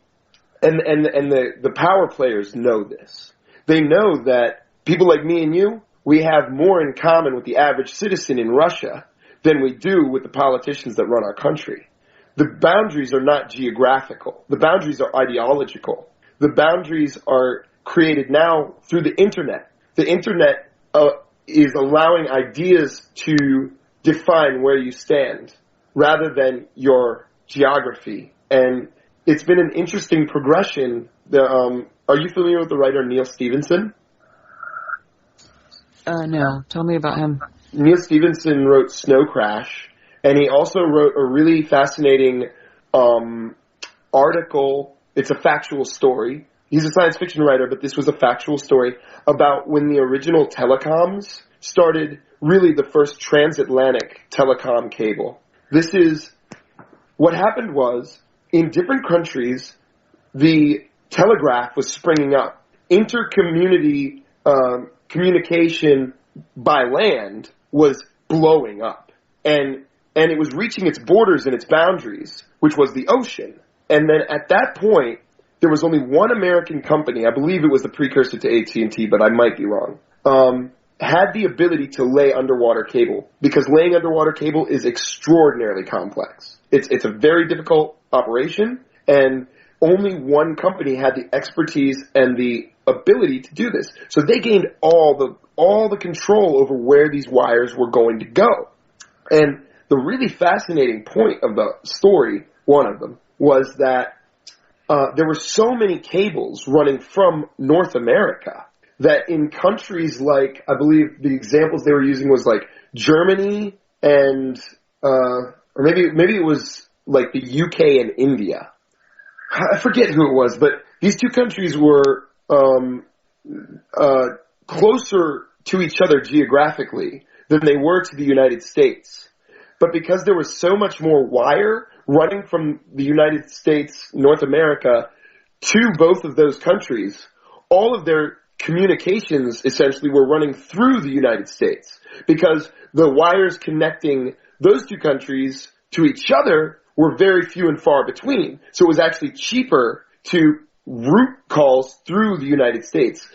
and the power players know this. They know that people like me and you, we have more in common with the average citizen in Russia than we do with the politicians that run our country. The boundaries are not geographical. The boundaries are ideological. The boundaries are created now through the internet. The internet is allowing ideas to define where you stand rather than your geography. And it's been an interesting progression. Are you familiar with the writer Neil Stephenson? No. Tell me about him. Neil Stephenson wrote Snow Crash, and he also wrote a really fascinating article. It's a factual story. He's a science fiction writer, but this was a factual story about when the original telecoms started, really the first transatlantic telecom cable. This is, what happened was, in different countries, the telegraph was springing up. Intercommunity communication by land was blowing up. And it was reaching its borders and its boundaries, which was the ocean. And then at that point, there was only one American company, I believe it was the precursor to AT&T, but I might be wrong, had the ability to lay underwater cable, because laying underwater cable is extraordinarily complex. It's a very difficult operation, and only one company had the expertise and the ability to do this. So they gained all the control over where these wires were going to go. And the really fascinating point of the story, one of them, was that there were so many cables running from North America that in countries like, I believe the examples they were using was like Germany and, or maybe it was like the UK and India. I forget who it was, but these two countries were closer to each other geographically than they were to the United States. But because there was so much more wire running from the United States, North America, to both of those countries, all of their communications essentially were running through the United States, because the wires connecting those two countries to each other were very few and far between. So it was actually cheaper to route calls through the United States.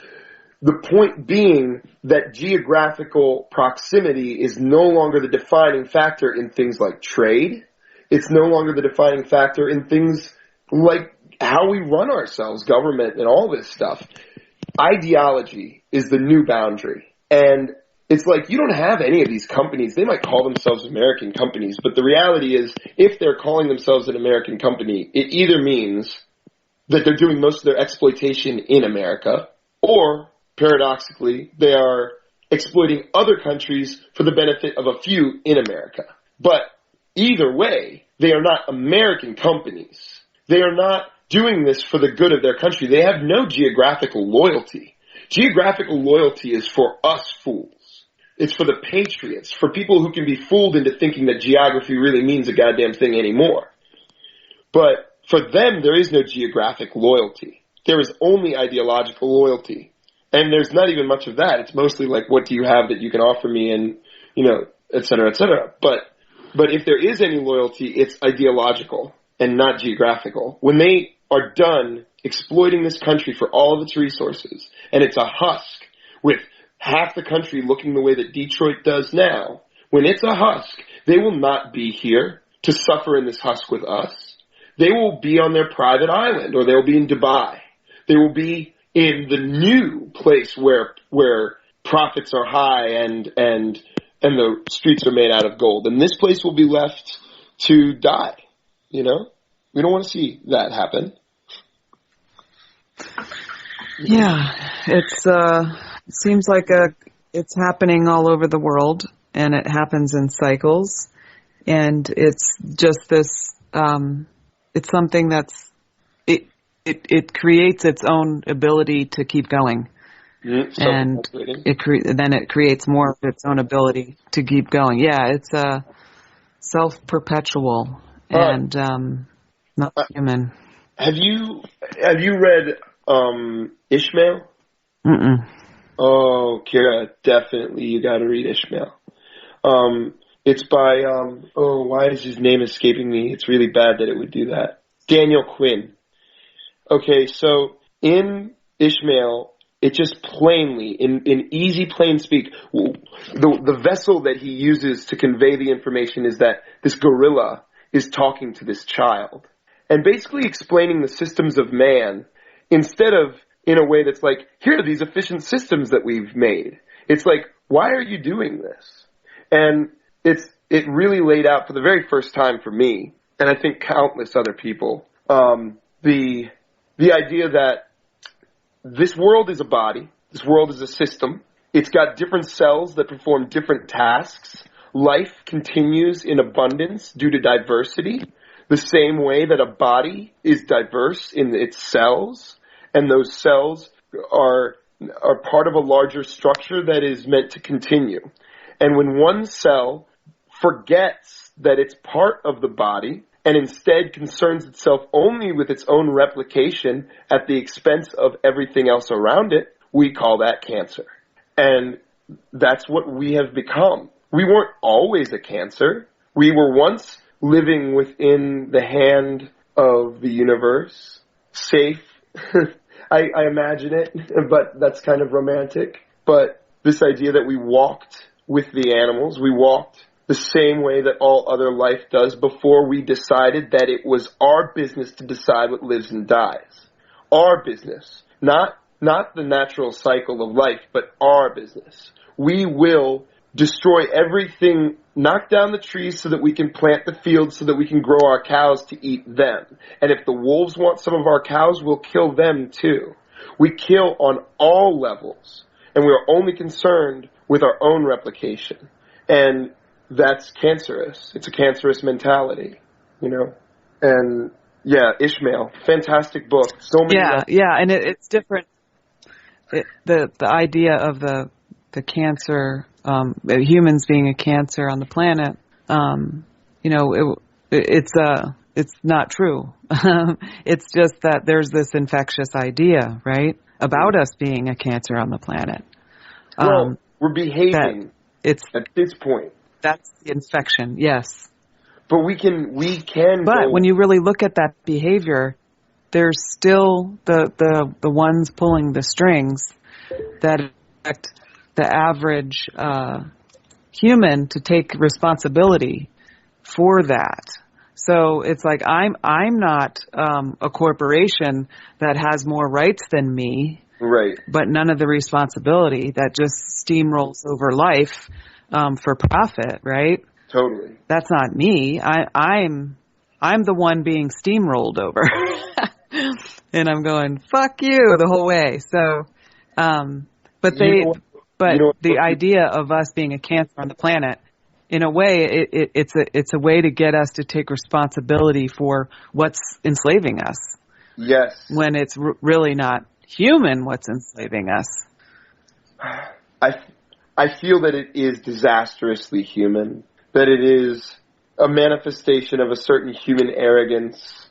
The point being that geographical proximity is no longer the defining factor in things like trade. It's no longer the defining factor in things like how we run ourselves, government, and all this stuff. Ideology is the new boundary. And it's like you don't have any of these companies. They might call themselves American companies, but the reality is if they're calling themselves an American company, it either means that they're doing most of their exploitation in America, or paradoxically, they are exploiting other countries for the benefit of a few in America. But either way, they are not American companies. They are not doing this for the good of their country. They have no geographical loyalty. Geographical loyalty is for us fools. It's for the patriots, for people who can be fooled into thinking that geography really means a goddamn thing anymore. But for them, there is no geographic loyalty. There is only ideological loyalty. And there's not even much of that. It's mostly like, what do you have that you can offer me, and, you know, et cetera, et cetera. But if there is any loyalty, it's ideological and not geographical. When they are done exploiting this country for all of its resources, and it's a husk with half the country looking the way that Detroit does now, when it's a husk, they will not be here to suffer in this husk with us. They will be on their private island, or they'll be in Dubai. They will be in the new place where profits are high and the streets are made out of gold. And this place will be left to die. You know? We don't want to see that happen. Yeah, it seems like it's happening all over the world, and it happens in cycles, and it's just this. It's something that's it creates its own ability to keep going, and then it creates more of its own ability to keep going. Yeah, it's self-perpetual and not human. Have you read Ishmael? Mm-mm. Oh, Kira, definitely you got to read Ishmael. It's by why is his name escaping me? It's really bad that it would do that. Daniel Quinn. Okay, so in Ishmael, it just plainly, in easy plain speak, the vessel that he uses to convey the information is that this gorilla is talking to this child and basically explaining the systems of man instead of in a way that's like, here are these efficient systems that we've made. It's like, why are you doing this? And it really laid out for the very first time for me, and I think countless other people, the idea that this world is a body, this world is a system, it's got different cells that perform different tasks. Life continues in abundance due to diversity, the same way that a body is diverse in its cells, and those cells are part of a larger structure that is meant to continue. And when one cell forgets that it's part of the body and instead concerns itself only with its own replication at the expense of everything else around it, we call that cancer. And that's what we have become. We weren't always a cancer. We were once living within the hand of the universe, safe. I imagine it, but that's kind of romantic. But this idea that we walked with the animals, we walked the same way that all other life does before we decided that it was our business to decide what lives and dies. Our business. Not the natural cycle of life, but our business. We will destroy everything, knock down the trees so that we can plant the fields so that we can grow our cows to eat them. And if the wolves want some of our cows, we'll kill them too. We kill on all levels, and we are only concerned with our own replication. And that's cancerous. It's a cancerous mentality, you know? And yeah, Ishmael, fantastic book. So many and it's different. The idea of the cancer, humans being a cancer on the planet, it's not true. It's just that there's this infectious idea, right, about us being a cancer on the planet. Well, we're behaving at this point. That's the infection, yes. But we can. But when you really look at that behavior, there's still the ones pulling the strings that affect the average human to take responsibility for that. So it's like I'm not a corporation that has more rights than me, right? But none of the responsibility that just steamrolls over life for profit, right? Totally. That's not me. I'm the one being steamrolled over, and I'm going fuck you the whole way. So, the idea of us being a cancer on the planet, in a way, it's a way to get us to take responsibility for what's enslaving us. Yes. When it's really not human what's enslaving us. I feel that it is disastrously human, that it is a manifestation of a certain human arrogance.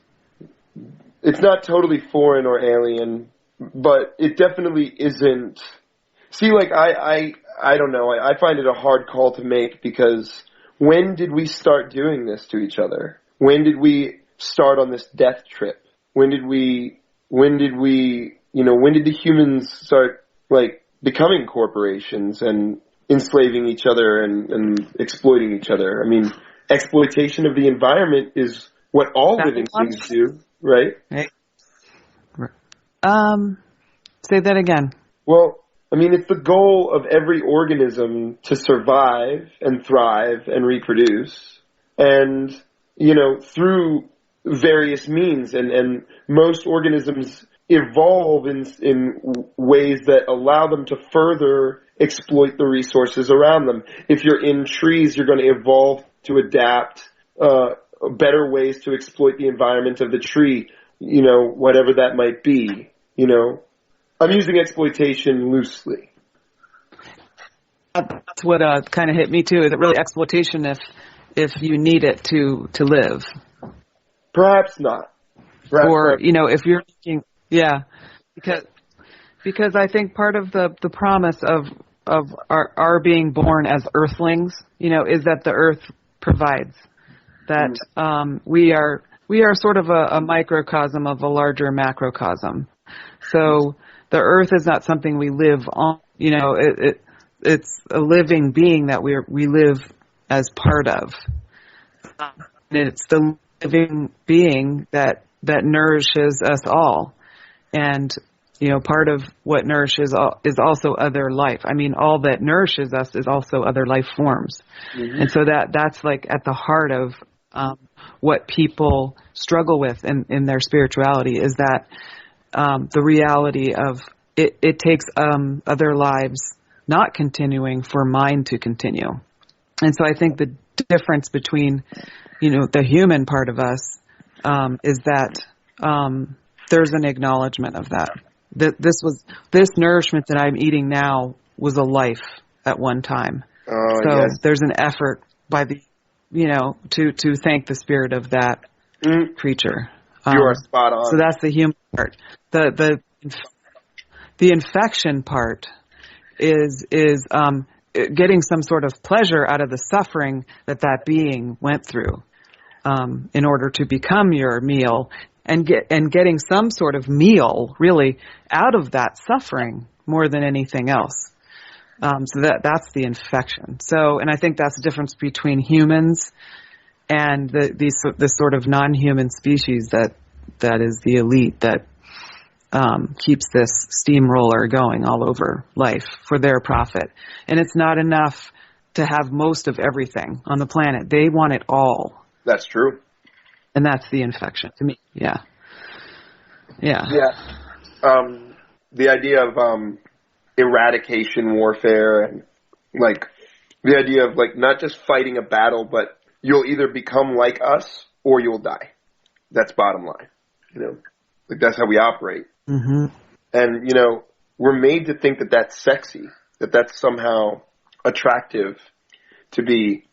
It's not totally foreign or alien, but it definitely isn't. See, like, I don't know. I find it a hard call to make because when did we start doing this to each other? When did we start on this death trip? When did the humans start, like, becoming corporations and enslaving each other and exploiting each other. I mean, exploitation of the environment is what all living things do, right? Hey. Say that again. Well, I mean, it's the goal of every organism to survive and thrive and reproduce. And, you know, through various means. And most organisms evolve in ways that allow them to further exploit the resources around them. If you're in trees, you're going to evolve to adapt better ways to exploit the environment of the tree, you know, whatever that might be, you know. I'm using exploitation loosely. That's what kind of hit me too. Is it really exploitation if you need it to live? Perhaps not. Or you know, if you're thinking, yeah, because I think part of the promise of our being born as earthlings, you know, is that the earth provides. That we are sort of a microcosm of a larger macrocosm. So the earth is not something we live on. You know, it's a living being that we live as part of. And it's the living being that nourishes us all. And, you know, part of what nourishes is also other life. I mean, all that nourishes us is also other life forms. Mm-hmm. And so that's like at the heart of what people struggle with in their spirituality is that the reality of it takes other lives not continuing for mine to continue. And so I think the difference between, you know, the human part of us is that there's an acknowledgement of that. This nourishment that I'm eating now was a life at one time. So yes. There's an effort by the, you know, to thank the spirit of that creature. You are spot on. So that's the human part. The infection part is getting some sort of pleasure out of the suffering that being went through in order to become your meal, and getting some sort of meal really out of that suffering more than anything else. So that's the infection. So, and I think that's the difference between humans and this sort of non-human species that is the elite that keeps this steamroller going all over life for their profit. And it's not enough to have most of everything on the planet. They want it all. That's true. And that's the infection to me. Yeah. Yeah. Yeah. The idea of eradication warfare, and like the idea of like not just fighting a battle, but you'll either become like us or you'll die. That's bottom line. You know, like that's how we operate. Mm-hmm. And, you know, we're made to think that that's sexy, that that's somehow attractive to be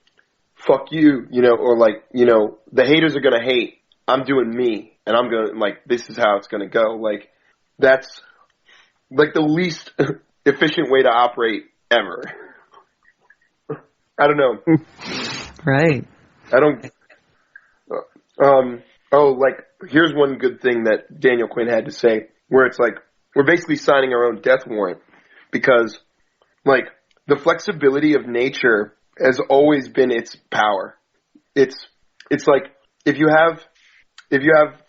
fuck you, you know, or like, you know, the haters are going to hate. I'm doing me, and I'm going to, like, this is how it's going to go. Like, that's like the least efficient way to operate ever. I don't know. Right. I don't. Like, here's one good thing that Daniel Quinn had to say, where it's like, we're basically signing our own death warrant, because, like, the flexibility of nature has always been its power. It's like, if you have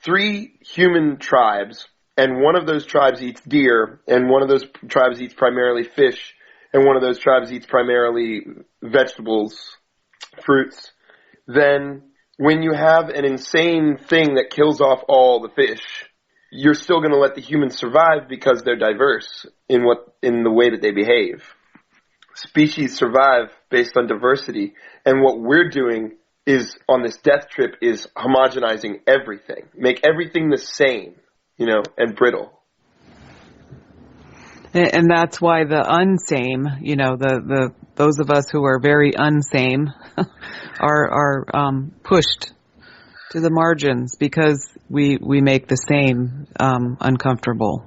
3 human tribes, and one of those tribes eats deer, and one of those tribes eats primarily fish, and one of those tribes eats primarily vegetables, fruits, then when you have an insane thing that kills off all the fish, you're still going to let the humans survive because they're diverse in the way that they behave. Species survive based on diversity, and what we're doing is on this death trip is homogenizing everything, make everything the same, you know, and brittle. And that's why the unsame, you know, the those of us who are very unsame are pushed to the margins because we make the same uncomfortable.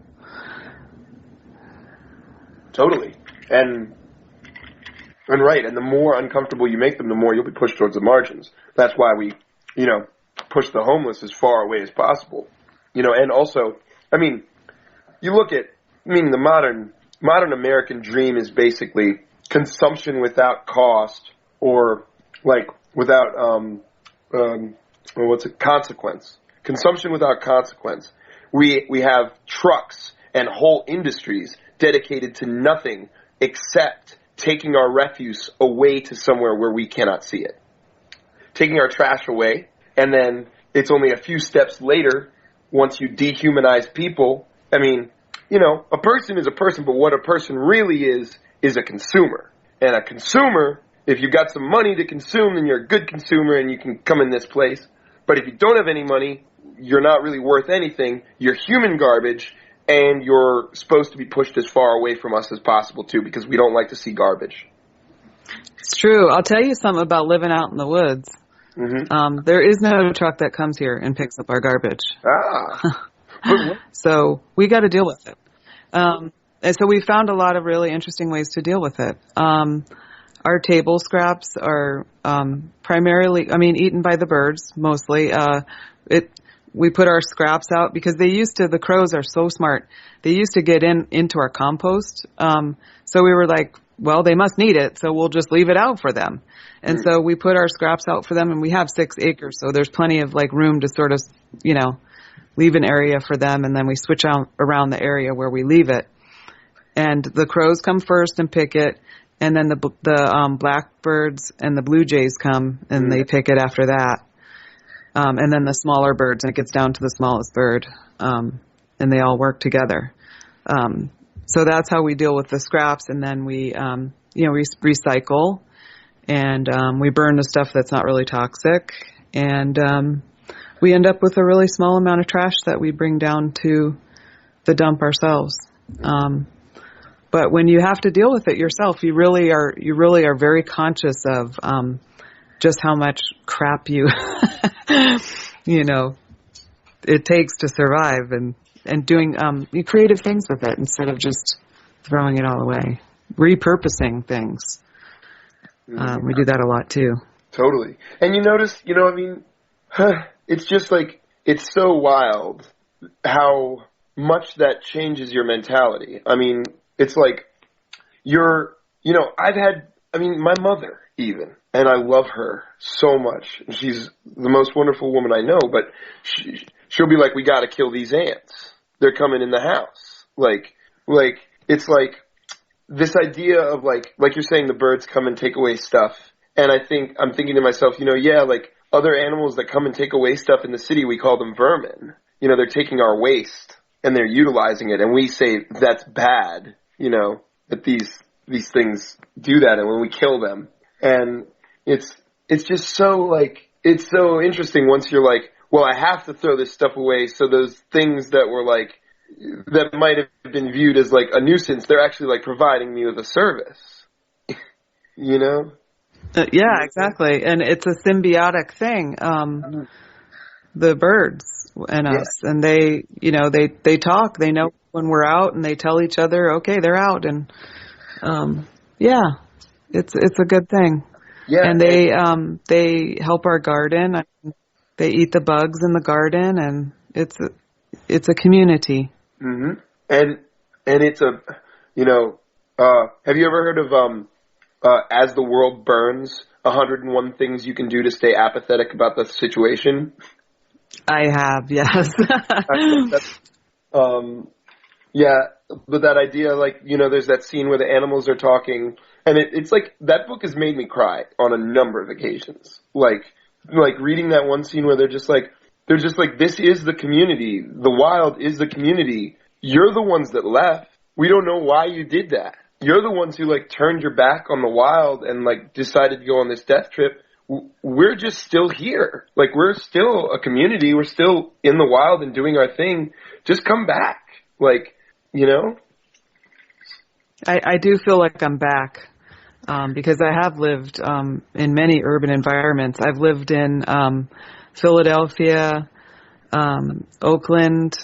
Totally. And right, and the more uncomfortable you make them, the more you'll be pushed towards the margins. That's why we, you know, push the homeless as far away as possible. You know, and also, I mean, you look at, the modern American dream is basically consumption without cost, or like without consequence. Consumption without consequence. We have trucks and whole industries dedicated to nothing except taking our refuse away to somewhere where we cannot see it. Taking our trash away, and then it's only a few steps later, once you dehumanize people. I mean, a person is a person, but what a person really is a consumer. And a consumer, if you've got some money to consume, then you're a good consumer and you can come in this place. But if you don't have any money, you're not really worth anything. You're human garbage, and you're supposed to be pushed as far away from us as possible, too, because we don't like to see garbage. It's true. I'll tell you something about living out in the woods. Mm-hmm. There is no truck that comes here and picks up our garbage. So we got to deal with it. And so we found a lot of really interesting ways to deal with it. Our table scraps are primarily, eaten by the birds mostly. We put our scraps out because the crows are so smart. They used to get into our compost. So we were like, well, they must need it, so we'll just leave it out for them. And so we put our scraps out for them, and we have 6 acres, so there's plenty of room to sort of, leave an area for them, and then we switch out around the area where we leave it. And the crows come first and pick it, and then the blackbirds and the blue jays come and they pick it after that. And then the smaller birds, and it gets down to the smallest bird, and they all work together. So that's how we deal with the scraps, and then we recycle, and we burn the stuff that's not really toxic, and we end up with a really small amount of trash that we bring down to the dump ourselves. But when you have to deal with it yourself, you really are very conscious of just how much crap it takes to survive, and doing creative things with it instead of just throwing it all away. Repurposing things. We do that a lot too. Totally. And you notice, it's just it's so wild how much that changes your mentality. It's like my mother even, and I love her so much. She's the most wonderful woman I know, but she'll be like, we got to kill these ants. They're coming in the house. It's like this idea of like you're saying, the birds come and take away stuff. And I'm thinking to myself, other animals that come and take away stuff in the city, we call them vermin. They're taking our waste and they're utilizing it. And we say that's bad, that these things do that. And when we kill them, and it's just so it's so interesting once you're like, well, I have to throw this stuff away. So those things that were that might have been viewed as a nuisance, they're actually providing me with a service, Yeah, exactly. And it's a symbiotic thing. The birds and us, and they talk, they know when we're out, and they tell each other, okay, they're out. And, it's a good thing. Yeah. And they help our garden. They eat the bugs in the garden, and it's a community. Mm-hmm. And it's have you ever heard of, As the World Burns, 101 Things You Can Do to Stay Apathetic About the Situation? I have, yes. But that idea, there's that scene where the animals are talking, and it's that book has made me cry on a number of occasions. Reading that one scene where they're just this is the community. The wild is the community. You're the ones that left. We don't know why you did that. You're the ones who turned your back on the wild and decided to go on this death trip. We're just still here. We're still a community. We're still in the wild and doing our thing. Just come back. I do feel like I'm back. Because I have lived in many urban environments. I've lived in Philadelphia, Oakland,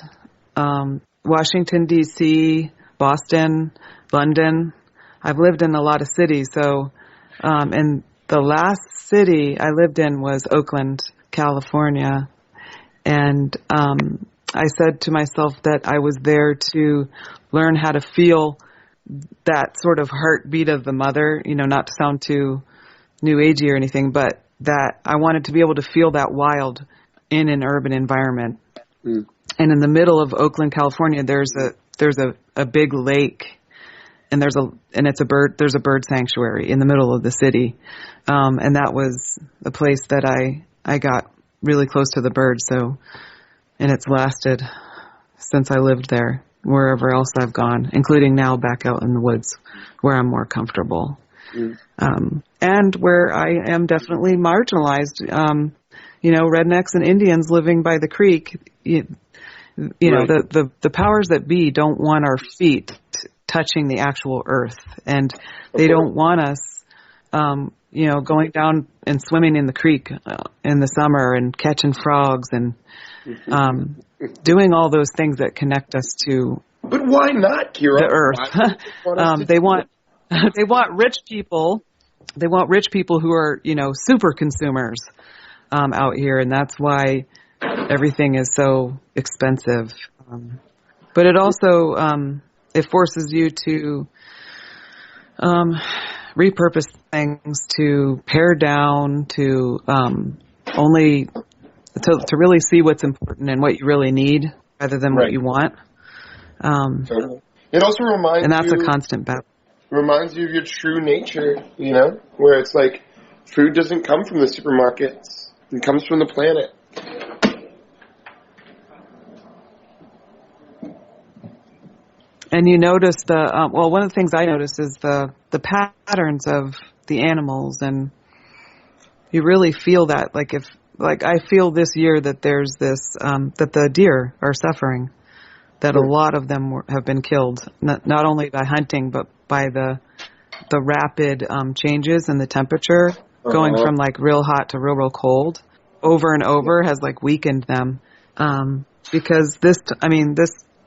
Washington, D.C., Boston, London. I've lived in a lot of cities. So, and the last city I lived in was Oakland, California. And I said to myself that I was there to learn how to feel that sort of heartbeat of the mother, not to sound too new agey or anything, but that I wanted to be able to feel that wild in an urban environment. Mm. And in the middle of Oakland, California, there's a big lake, and there's a bird sanctuary in the middle of the city. And that was a place that I got really close to the birds. So, and it's lasted since I lived there, wherever else I've gone, including now back out in the woods where I'm more comfortable. Mm. And where I am definitely marginalized, rednecks and Indians living by the creek, right. The powers that be don't want our feet touching the actual earth, and they don't want us, going down and swimming in the creek in the summer and catching frogs and doing all those things that connect us to. But why not, Kira? The earth. They want rich people. They want rich people who are, super consumers out here, and that's why everything is so expensive. But it also it forces you to repurpose things, to pare down, to only to really see what's important and what you really need rather than what you want. Totally. It also reminds you, and that's a constant battle. Reminds you of your true nature, where it's like food doesn't come from the supermarkets; it comes from the planet. And you notice one of the things I noticed is the patterns of the animals, and you really feel that. I feel this year that there's this, that the deer are suffering, that a lot of them have been killed, not only by hunting, but by the rapid changes in the temperature, going from real hot to real cold over and over has weakened them. Because this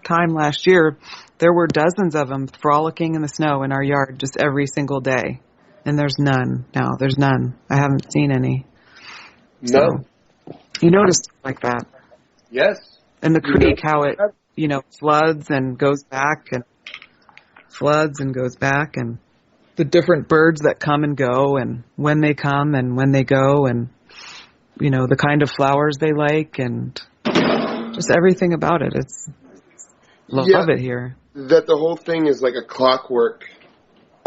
time last year, there were dozens of them frolicking in the snow in our yard just every single day. And there's none now. There's none. I haven't seen any. No. So, you notice like that. Yes. And the creek, how it, floods and goes back and floods and goes back, and the different birds that come and go, and when they come and when they go, and, the kind of flowers they like, and just everything about it. Love it here. That the whole thing is like a clockwork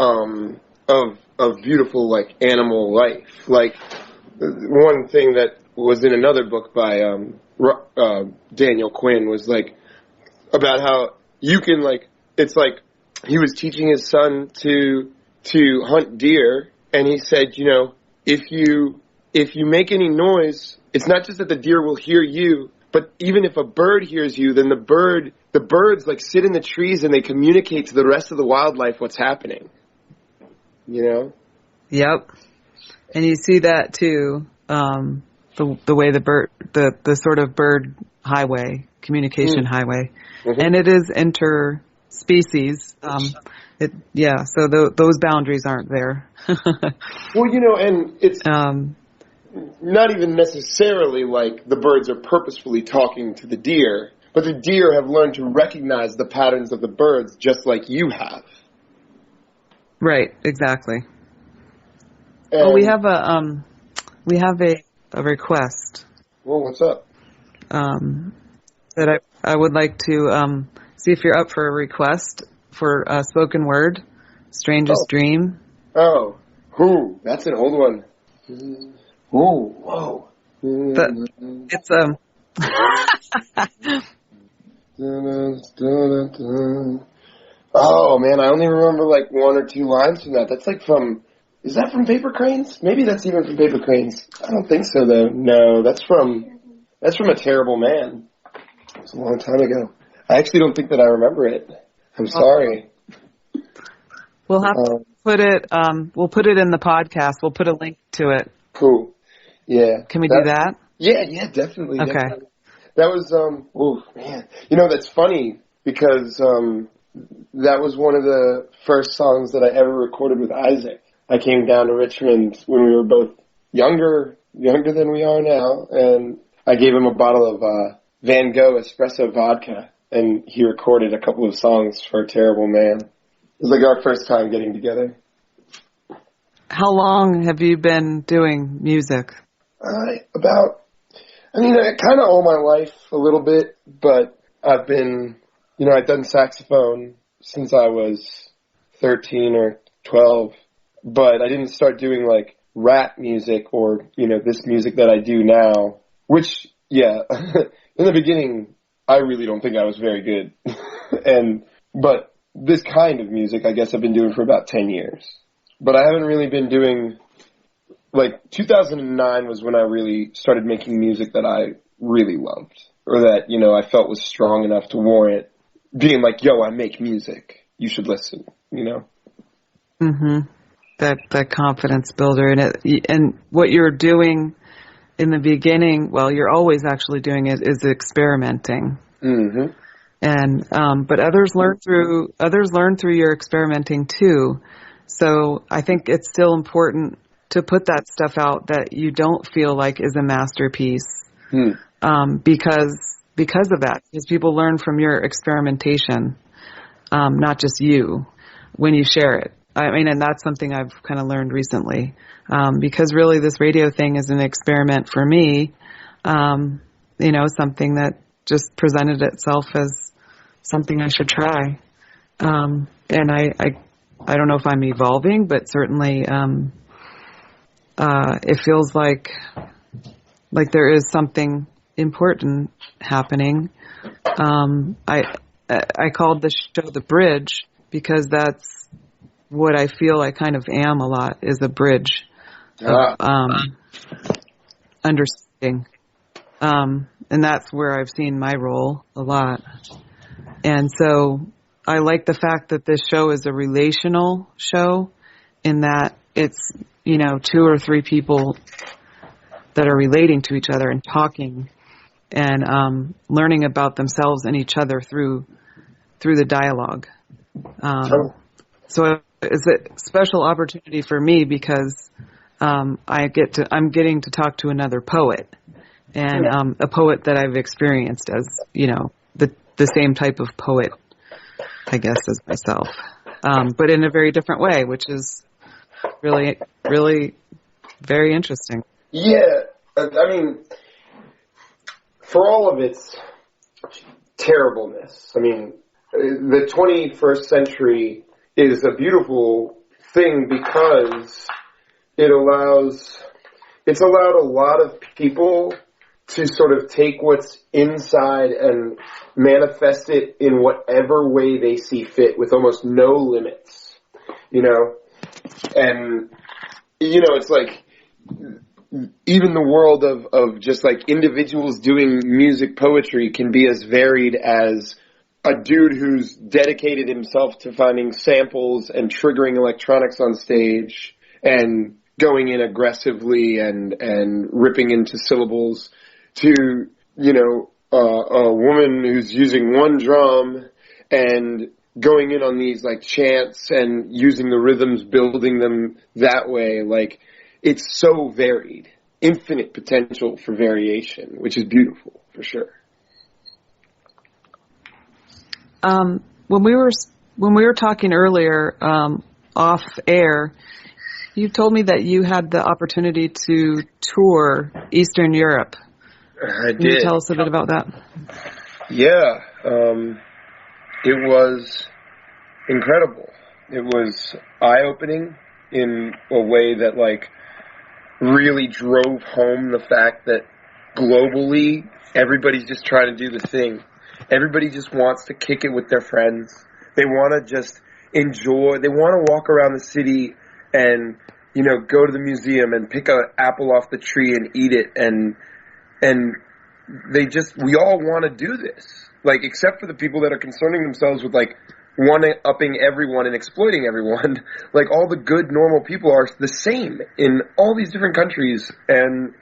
of beautiful animal life. One thing that was in another book by Daniel Quinn was about how you can it's he was teaching his son to hunt deer, and he said, if you make any noise, it's not just that the deer will hear you, but even if a bird hears you, then the birds sit in the trees and they communicate to the rest of the wildlife what's happening. Yep. And you see that too, the way the sort of bird highway, communication highway, and it is interspecies. So those boundaries aren't there. Well, and it's not even necessarily the birds are purposefully talking to the deer, but the deer have learned to recognize the patterns of the birds just like you have. Right, exactly. And we have a request. Well, what's up? That I would like to see if you're up for a request for spoken word, Strangest Dream. Oh, that's an old one. Oh, whoa. It's Oh man, I only remember one or two lines from that. That's is that from Paper Cranes? Maybe that's even from Paper Cranes. I don't think so though. No, that's from A Terrible Man. It's a long time ago. I actually don't think that I remember it. I'm sorry. We'll have to put it, we'll put it in the podcast. We'll put a link to it. Cool. Yeah. Can we do that? Yeah, definitely. Okay. Definitely. That was, oh man. That's funny because, that was one of the first songs that I ever recorded with Isaac. I came down to Richmond when we were both younger than we are now, and I gave him a bottle of Van Gogh espresso vodka, and he recorded a couple of songs for A Terrible Man. was like our first time getting together. How long have you been doing music? Kind of all my life a little bit, but I've been, I've done saxophone since I was 13 or 12, but I didn't start doing like rap music or, this music that I do now, which, yeah, in the beginning, I really don't think I was very good. But this kind of music, I guess I've been doing for about 10 years. But I haven't really been doing, 2009 was when I really started making music that I really loved, or that, I felt was strong enough to warrant being like, yo, I make music. You should listen, Mm-hmm. That confidence builder. And what you're doing in the beginning, well, you're always actually doing it, is experimenting. Mm-hmm. And, but others learn through your experimenting too. So I think it's still important to put that stuff out that you don't feel like is a masterpiece, because of that. Because people learn from your experimentation, not just you, when you share it. And that's something I've kind of learned recently, because really this radio thing is an experiment for me, something that just presented itself as something I should try. And I don't know if I'm evolving, but certainly it feels like there is something important happening. I called the show The Bridge because that's what I feel I kind of am a lot, is a bridge of understanding. And that's where I've seen my role a lot. And so I like the fact that this show is a relational show, in that it's, 2 or 3 people that are relating to each other and talking and learning about themselves and each other through the dialogue. So it's a special opportunity for me because I'm getting to talk to another poet, and a poet that I've experienced as, the same type of poet, I guess, as myself, but in a very different way, which is really, really very interesting. Yeah, for all of its terribleness, the 21st century is a beautiful thing because it's allowed a lot of people to sort of take what's inside and manifest it in whatever way they see fit with almost no limits, and, it's like even the world of just like individuals doing music poetry can be as varied as a dude who's dedicated himself to finding samples and triggering electronics on stage and going in aggressively and ripping into syllables, to, a woman who's using one drum and going in on these like chants and using the rhythms, building them that way. Like, it's so varied, infinite potential for variation, which is beautiful for sure. When we were talking earlier, off air, you told me that you had the opportunity to tour Eastern Europe. I did. Can you tell us a bit about that? Yeah. It was incredible. It was eye-opening in a way that, like, really drove home the fact that globally everybody's just trying to do the thing. Everybody just wants to kick it with their friends. They want to just enjoy. They want to walk around the city and, go to the museum and pick an apple off the tree and eat it. And we all want to do this. Like, except for the people that are concerning themselves with, like, one-upping everyone and exploiting everyone. Like, all the good, normal people are the same in all these different countries. And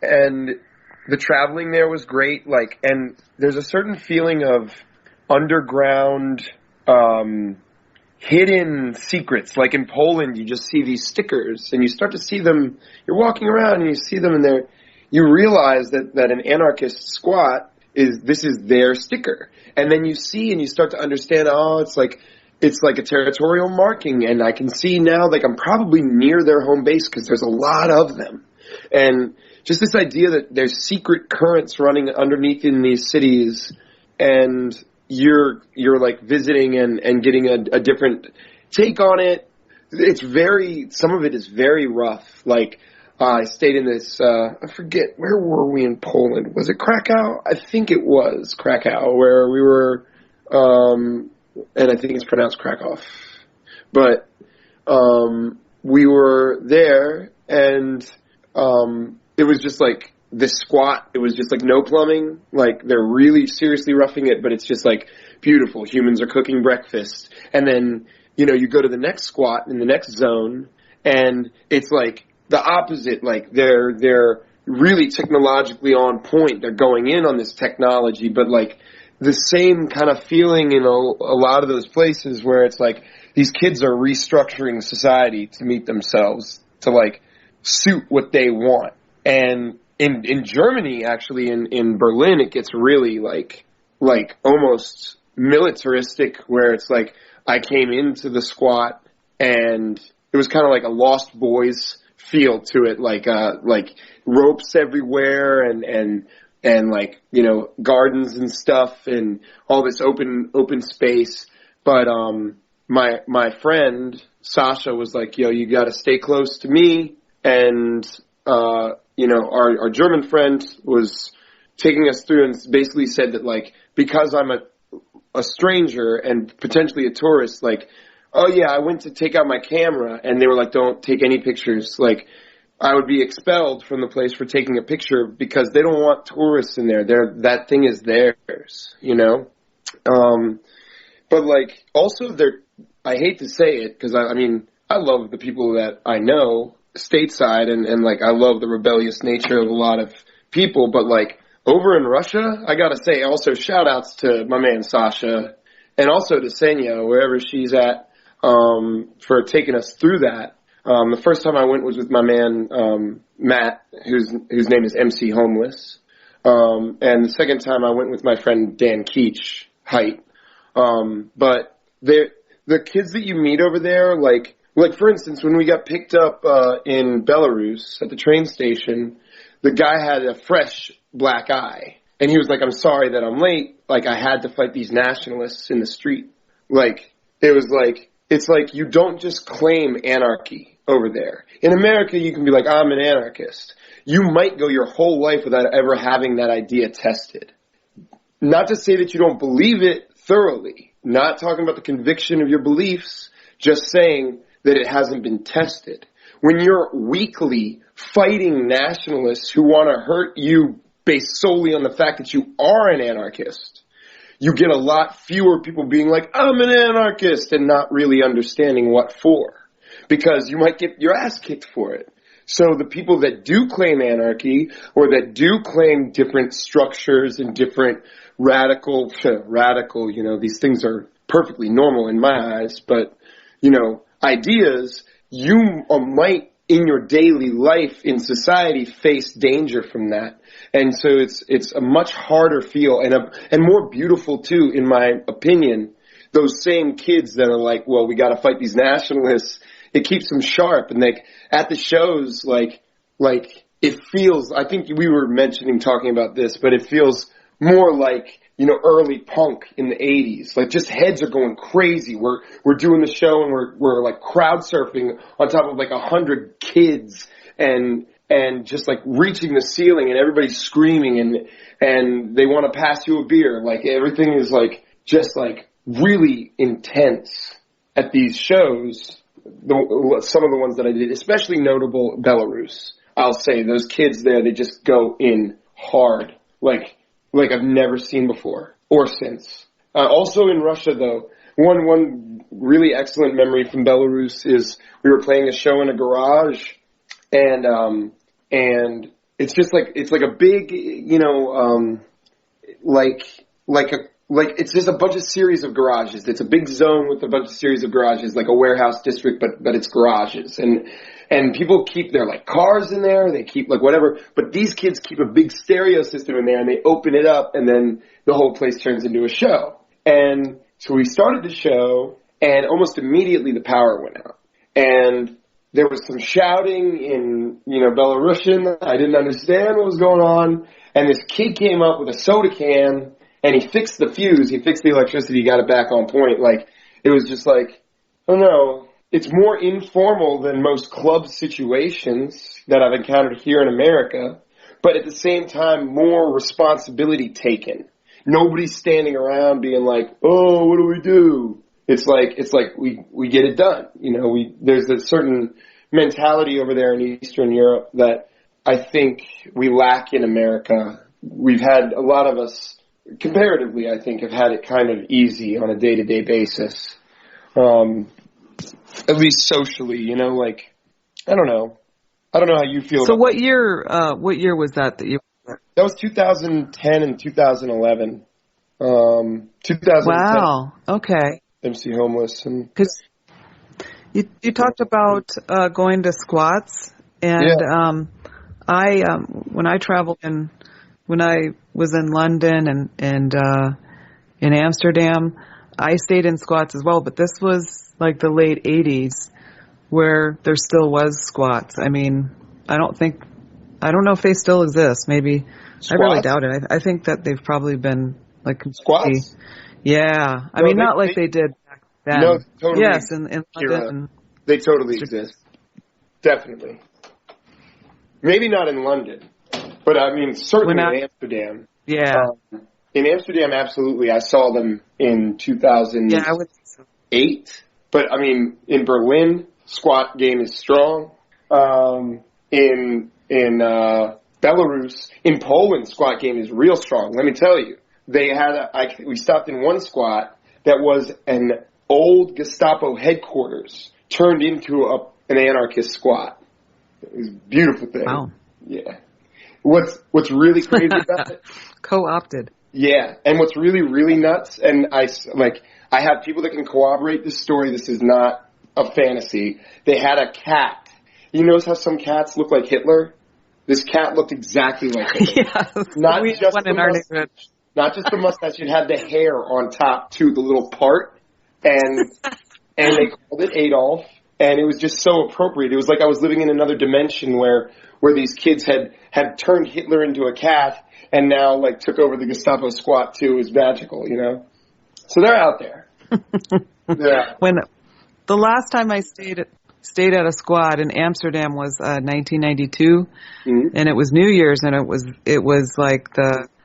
the traveling there was great. Like, and there's a certain feeling of underground, hidden secrets. Like in Poland, you just see these stickers and you start to see them. You're walking around and you see them, and you realize that an anarchist squat is their sticker. And then you see and you start to understand, it's like it's like a territorial marking, and I can see now, like, I'm probably near their home base because there's a lot of them. And just this idea that there's secret currents running underneath in these cities, and you're like visiting and getting a different take on it. It's some of it is very rough. Like, I stayed in this, I forget, where were we in Poland? Was it Krakow? I think it was Krakow, where we were, and I think it's pronounced Krakow. But, we were there, and, it was just like this squat. It was just like no plumbing. Like, they're really seriously roughing it, but it's just like beautiful. Humans are cooking breakfast. And then, you go to the next squat in the next zone, and it's like the opposite. Like, they're really technologically on point. They're going in on this technology, but like the same kind of feeling in a lot of those places where it's like these kids are restructuring society to meet themselves, to like suit what they want. And in Germany, actually, in Berlin, it gets really like almost militaristic, where it's like I came into the squat and it was kind of like a Lost Boys feel to it, like ropes everywhere and like, gardens and stuff and all this open space. But my friend Sasha was like, yo, you got to stay close to me. And our German friend was taking us through and basically said that, like, because I'm a stranger and potentially a tourist, like, oh yeah, I went to take out my camera and they were like, don't take any pictures. Like, I would be expelled from the place for taking a picture because they don't want tourists in there. That thing is theirs, But like, also I hate to say it because I mean, I love the people that I know stateside and like I love the rebellious nature of a lot of people, but like over in Russia, I gotta say also shout outs to my man Sasha and also to Senya, wherever she's at, for taking us through that. The first time I went was with my man Matt, whose name is MC Homeless. And the second time I went with my friend Dan Keach, Height. But the kids that you meet over there, like for instance, when we got picked up in Belarus at the train station, the guy had a fresh black eye. And he was like, I'm sorry that I'm late. Like, I had to fight these nationalists in the street. Like, it's like you don't just claim anarchy over there. In America, you can be like, I'm an anarchist. You might go your whole life without ever having that idea tested. Not to say that you don't believe it thoroughly. Not talking about the conviction of your beliefs, just saying that it hasn't been tested. When you're weakly fighting nationalists who want to hurt you based solely on the fact that you are an anarchist, you get a lot fewer people being like, I'm an anarchist, and not really understanding what for. Because you might get your ass kicked for it. So the people that do claim anarchy, or that do claim different structures and different radical, these things are perfectly normal in my eyes, but, ideas, you might in your daily life in society face danger from that. And so it's a much harder feel and more beautiful too, in my opinion. Those same kids that are like, well, we got to fight these nationalists. It keeps them sharp. And like at the shows, like it feels, I think we were talking about this, but it feels more like, early punk in the 80s. Like, just heads are going crazy. We're doing the show and we're like crowd surfing on top of like 100 kids and just like reaching the ceiling and everybody's screaming and they want to pass you a beer. Like, everything is like just like really intense at these shows. Some of the ones that I did, especially notable Belarus. I'll say those kids there, they just go in hard. Like I've never seen before or since. Also in Russia, though, one really excellent memory from Belarus is we were playing a show in a garage, and it's just like it's like a big, it's just a bunch of series of garages. It's a big zone with a bunch of series of garages, like a warehouse district, but it's garages. And people keep their like cars in there, they keep like whatever, but these kids keep a big stereo system in there and they open it up and then the whole place turns into a show. And so we started the show and almost immediately the power went out. And there was some shouting in, Belarusian. I didn't understand what was going on. And this kid came up with a soda can, and he fixed the fuse. He fixed the electricity. He got it back on point. It was just oh no. It's more informal than most club situations that I've encountered here in America, but at the same time, more responsibility taken. Nobody's standing around being oh, what do we do? It's like we get it done. There's a certain mentality over there in Eastern Europe that I think we lack in America. We've had, a lot of us, comparatively, I think, have had it kind of easy on a day-to-day basis. At least socially, I don't know. I don't know how you feel. So what year was that you? That was 2010 and 2011. 2010. Wow. Okay. MC Homeless, and because you talked about going to squats, and I when I traveled when I was in London and in Amsterdam, I stayed in squats as well. But this was the late 80s, where there still was squats. I mean, I don't know if they still exist. Maybe squats? I really doubt it. I think that they've probably been squats. Yeah, I mean, not like they did back then. No, totally. Yes, in London. They totally exist. Definitely. Maybe not in London, but I mean, certainly in Amsterdam. Yeah. In Amsterdam, absolutely. I saw them in 2008. Yeah, I would think so. But I mean, in Berlin, squat game is strong. In Belarus, in Poland, squat game is real strong. Let me tell you. We stopped in one squat that was an old Gestapo headquarters turned into an anarchist squat. It was a beautiful thing. Wow. Yeah. What's really crazy about it? Co-opted. Yeah. And what's really, really nuts, and I have people that can corroborate this story. This is not a fantasy. They had a cat. You notice how some cats look like Hitler? This cat looked exactly like Hitler. Yes. Not we just one the in our mustache. neighborhood. Not just the mustache, it had the hair on top too, the little part, and they called it Adolf, and it was just so appropriate. It was like I was living in another dimension where these kids had turned Hitler into a cat and now took over the Gestapo squat too. It was magical, So they're out there. Yeah. When the last time I stayed at a squat in Amsterdam was 1992, and it was New Year's, and it was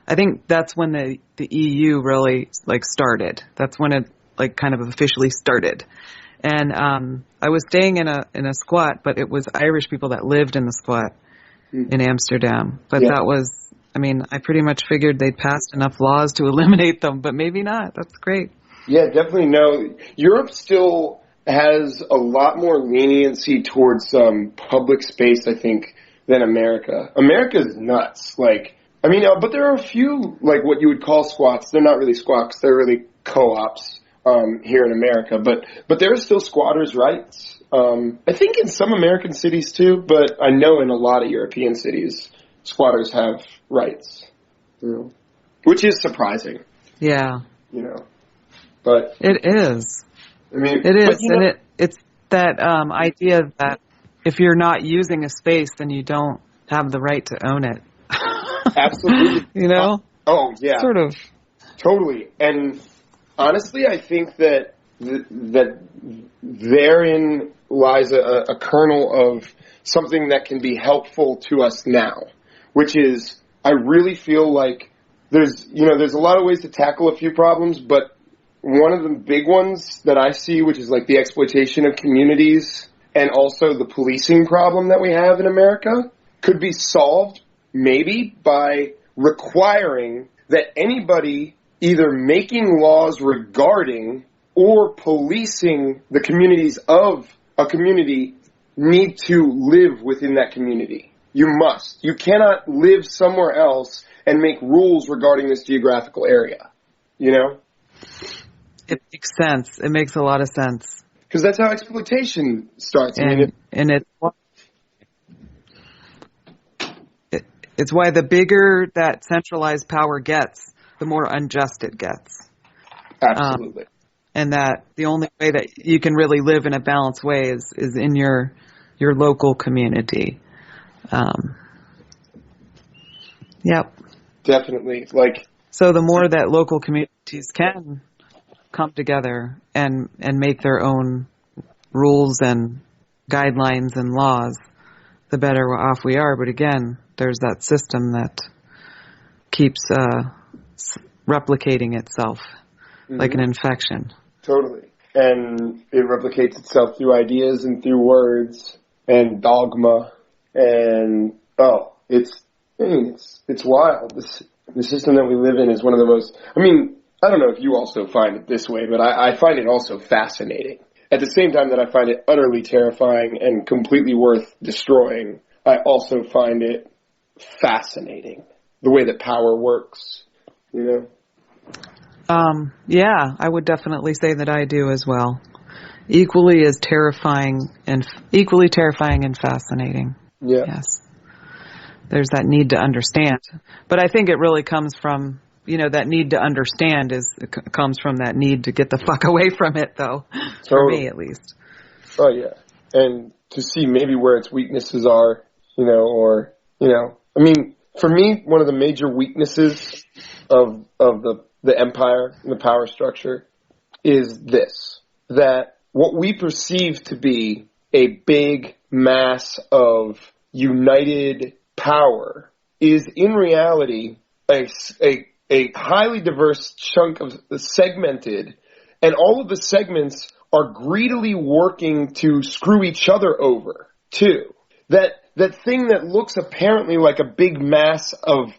I think that's when the EU really started. That's when it kind of officially started. And I was staying in a squat, but it was Irish people that lived in the squat in Amsterdam. But that was, I mean, I pretty much figured they'd passed enough laws to eliminate them, but maybe not. That's great. Yeah, definitely no. Europe still has a lot more leniency towards public space, I think, than America. America's nuts. But there are a few, what you would call squats. They're not really squats. They're really co-ops here in America. But there are still squatters' rights. I think in some American cities too, but I know in a lot of European cities, squatters have rights. Which is surprising. Yeah. But it is. I mean, it is. And it's that idea that if you're not using a space, then you don't have the right to own it. Absolutely. Oh, yeah. Sort of. Totally. And honestly, I think that therein lies a kernel of something that can be helpful to us now, which is I really feel like there's a lot of ways to tackle a few problems, but one of the big ones that I see, which is the exploitation of communities and also the policing problem that we have in America, could be solved maybe by requiring that anybody either making laws regarding or policing the communities of a community need to live within that community. You must. You cannot live somewhere else and make rules regarding this geographical area. It makes sense. It makes a lot of sense. Because that's how exploitation starts. It's why the bigger that centralized power gets, the more unjust it gets. Absolutely. and that the only way that you can really live in a balanced way is in your local community. Yep. Definitely. So the more that local communities can come together and make their own rules and guidelines and laws, the better off we are. But again, there's that system that keeps replicating itself like an infection. Totally. And it replicates itself through ideas and through words and dogma. And, it's wild. The system that we live in is one of the most, I don't know if you also find it this way, but I find it also fascinating. At the same time that I find it utterly terrifying and completely worth destroying, I also find it fascinating, the way that power works, Yeah, I would definitely say that I do as well. Equally terrifying and fascinating. Yeah. Yes. There's that need to understand. But I think it really comes from, that need to understand comes from that need to get the fuck away from it, though. Totally. For me, at least. Oh, yeah. And to see maybe where its weaknesses are, for me, one of the major weaknesses of the empire and the power structure is this, that what we perceive to be a big mass of united power is in reality a highly diverse chunk of segmented, and all of the segments are greedily working to screw each other over too. That thing that looks apparently like a big mass of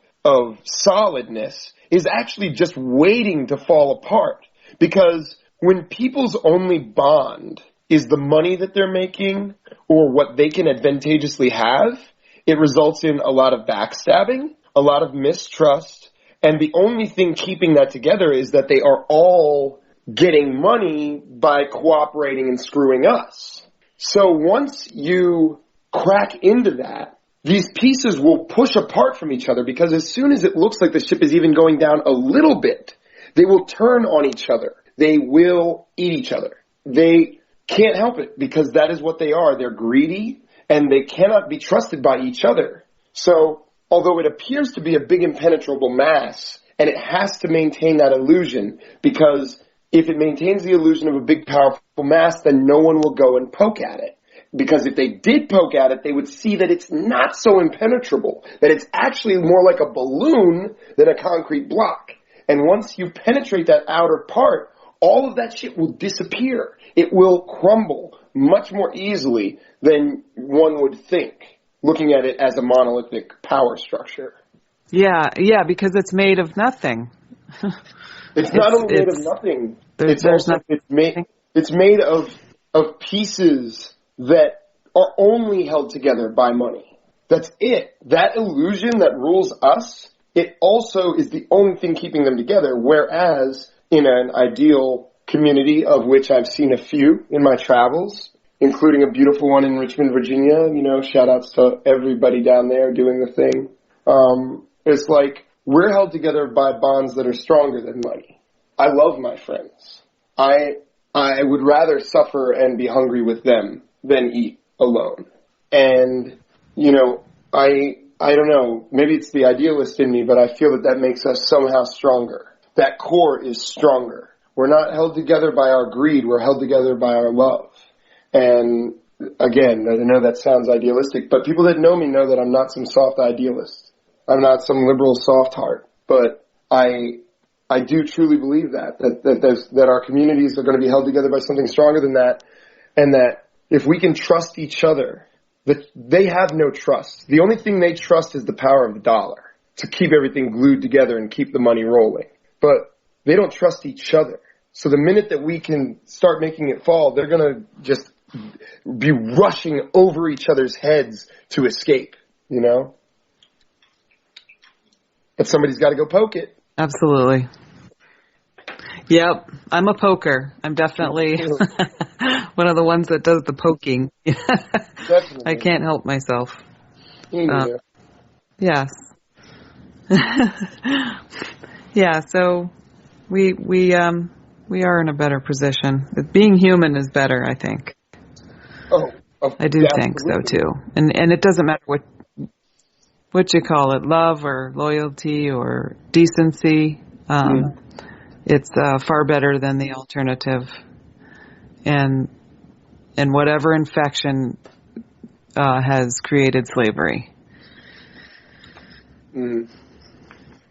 solidness is actually just waiting to fall apart. Because when people's only bond is the money that they're making or what they can advantageously have, it results in a lot of backstabbing, a lot of mistrust, and the only thing keeping that together is that they are all getting money by cooperating and screwing us. So once you crack into that, these pieces will push apart from each other, because as soon as it looks like the ship is even going down a little bit, they will turn on each other. They will eat each other. They can't help it, because that is what they are. They're greedy, and they cannot be trusted by each other. So, although it appears to be a big impenetrable mass, and it has to maintain that illusion, because if it maintains the illusion of a big powerful mass, then no one will go and poke at it. Because if they did poke at it, they would see that it's not so impenetrable, that it's actually more like a balloon than a concrete block. And once you penetrate that outer part, all of that shit will disappear. It will crumble much more easily than one would think, looking at it as a monolithic power structure. Yeah, because it's made of nothing. It's not only made of nothing. It's made of pieces that are only held together by money. That's it. That illusion that rules us, it also is the only thing keeping them together, whereas in an ideal community, of which I've seen a few in my travels, including a beautiful one in Richmond, Virginia, shout outs to everybody down there doing the thing. It's like we're held together by bonds that are stronger than money. I love my friends. I would rather suffer and be hungry with them than eat alone. And, I don't know, maybe it's the idealist in me, but I feel that makes us somehow stronger. That core is stronger. We're not held together by our greed, we're held together by our love. And again, I know that sounds idealistic, but people that know me know that I'm not some soft idealist. I'm not some liberal soft heart. But I do truly believe that our communities are going to be held together by something stronger than that, and that if we can trust each other, that they have no trust. The only thing they trust is the power of the dollar to keep everything glued together and keep the money rolling. But they don't trust each other. So the minute that we can start making it fall, they're going to just be rushing over each other's heads to escape, But somebody's got to go poke it. Absolutely. Yep, I'm a poker. I'm definitely one of the ones that does the poking. Definitely. I can't help myself. Yes. Yeah, so we We are in a better position. Being human is better, I think. Oh, I do think so too. And it doesn't matter what you call it, love or loyalty or decency. It's far better than the alternative. And whatever infection has created slavery.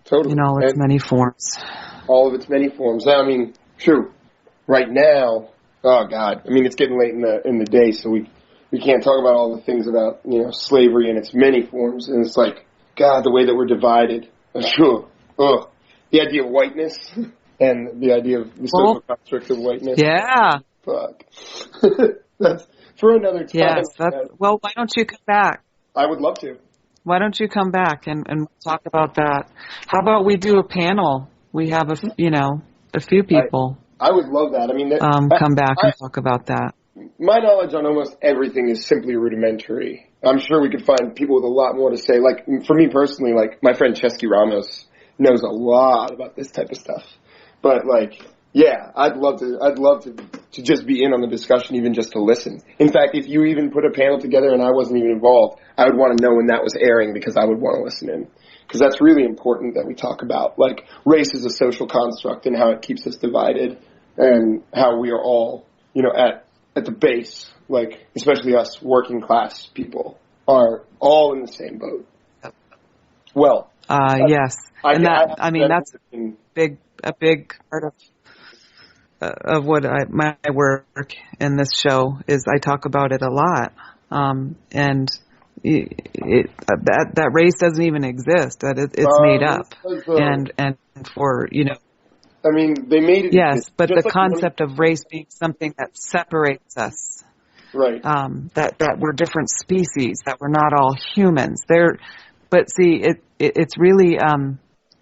Totally. In all its many forms. All of its many forms. I mean, true. Right now, oh God, I mean, it's getting late in the day, so we can't talk about all the things about, slavery in its many forms. And it's like, God, the way that we're divided. Sure. Ugh. The idea of whiteness and the idea of the social construct of whiteness. Yeah. Fuck. That's for another time. Yes. Well, why don't you come back? I would love to. Why don't you come back and talk about that? How about we do a panel? We have a few people. I would love that. I mean, come back and talk about that. My knowledge on almost everything is simply rudimentary. I'm sure we could find people with a lot more to say. Like, for me personally, like, my friend Chesky Ramos knows a lot about this type of stuff. But, like, yeah, I'd love to just be in on the discussion, even just to listen. In fact, if you even put a panel together and I wasn't even involved, I would want to know when that was airing because I would want to listen in. Because that's really important that we talk about, like, race is a social construct and how it keeps us divided and how we are all, at the base, like, especially us working class people, are all in the same boat. Well, yes. That's a big part of what my work in this show is. I talk about it a lot. And that race doesn't even exist, that it's made up. And for, I mean, they made it. Yes, but the concept of race being something that separates us. Right. That we're different species, that we're not all humans. But see, it's really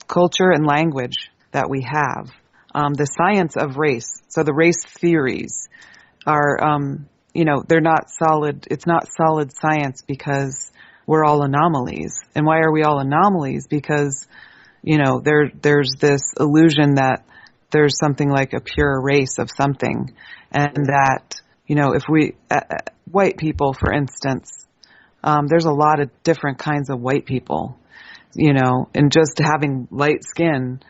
culture and language that we have. The science of race, so the race theories are, they're not solid. It's not solid science because we're all anomalies. And why are we all anomalies? Because, there's this illusion that there's something like a pure race of something. And that, if we, white people, for instance, there's a lot of different kinds of white people, and just having light skin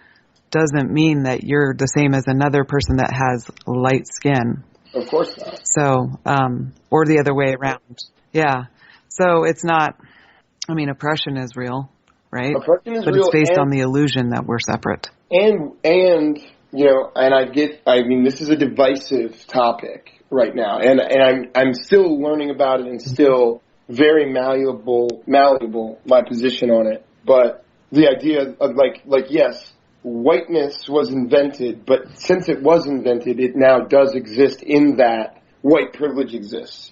doesn't mean that you're the same as another person that has light skin. Of course not. So, or the other way around. Yeah. So it's not, oppression is real, right? Oppression is but real. But it's based on the illusion that we're separate. And this is a divisive topic right now. And I'm still learning about it and still very malleable, my position on it. But the idea of yes, whiteness was invented, but since it was invented, it now does exist in that white privilege exists.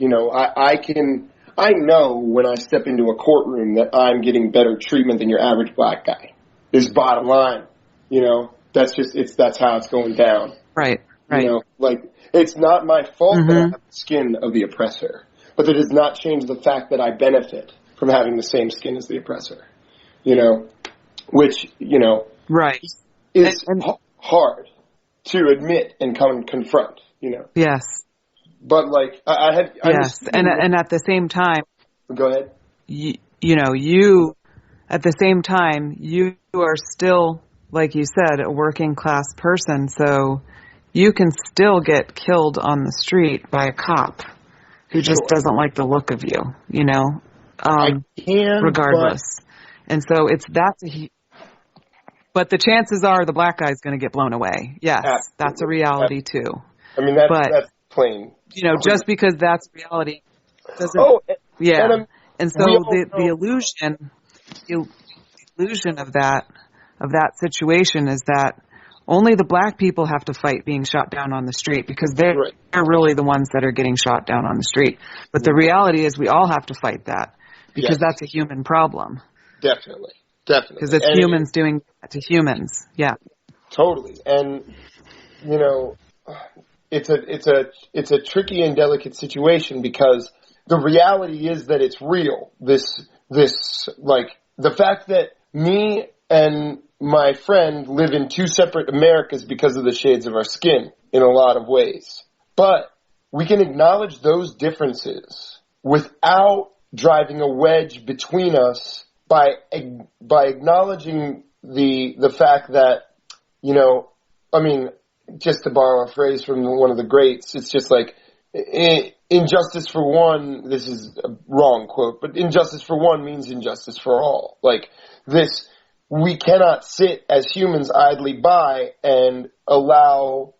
I know when I step into a courtroom that I'm getting better treatment than your average black guy. Is bottom line. That's how it's going down. Right. It's not my fault that I have the skin of the oppressor, but that does not change the fact that I benefit from having the same skin as the oppressor. Which, right. is hard to admit and confront, Yes. But and at the same time, go ahead. You at the same time, you are still, like you said, a working class person, so you can still get killed on the street by a cop who just doesn't like the look of you, regardless. And so but the chances are the black guy's going to get blown away. Yes, absolutely. That's a reality too. That's plain. Just because that's reality doesn't. And so the illusion of that situation is that only the black people have to fight being shot down on the street because they're really the ones that are getting shot down on the street. But the reality is we all have to fight that because that's a human problem. Definitely. Because it's humans doing that to humans. Yeah. Totally. And, it's a tricky and delicate situation because the reality is that it's real. The fact that me and my friend live in two separate Americas because of the shades of our skin in a lot of ways. But we can acknowledge those differences without driving a wedge between us by acknowledging the fact that, you know, I mean, just to borrow a phrase from one of the greats, it's just like, injustice for one, this is a wrong quote, but injustice for one means injustice for all. Like this, we cannot sit as humans idly by and allow,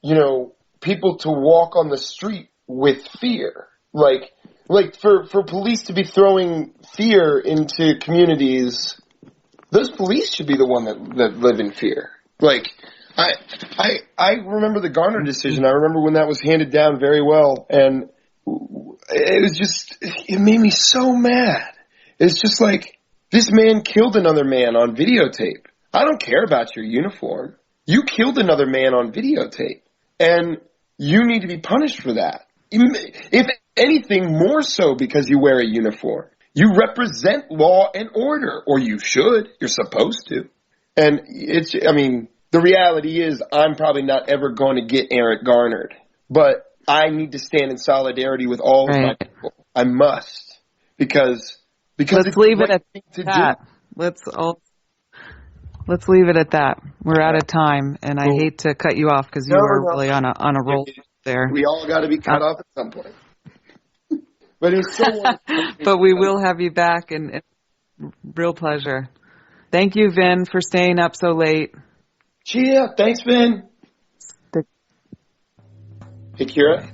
you know, people to walk on the street with fear. Like for police to be throwing fear into communities, those police should be the one that live in fear. Like, I remember the Garner decision. I remember when that was handed down very well, and it was just, it made me so mad. It's just like, this man killed another man on videotape. I don't care about your uniform. You killed another man on videotape, and you need to be punished for that. If anything, more so because you wear a uniform. You represent law and order, or you should. You're supposed to. And it's, I mean, the reality is I'm probably not ever going to get Eric Garnered, but I need to stand in solidarity with all of my people. I must, because let's leave it at that. Let's leave it at that. We're out of time, and I hate to cut you off because you were really on a roll there. We all got to be cut off at some point. But it was so wonderful. But we will have you back, and real pleasure. Thank you, Vin, for staying up so late. Yeah, thanks, Vin. Hey, Kira.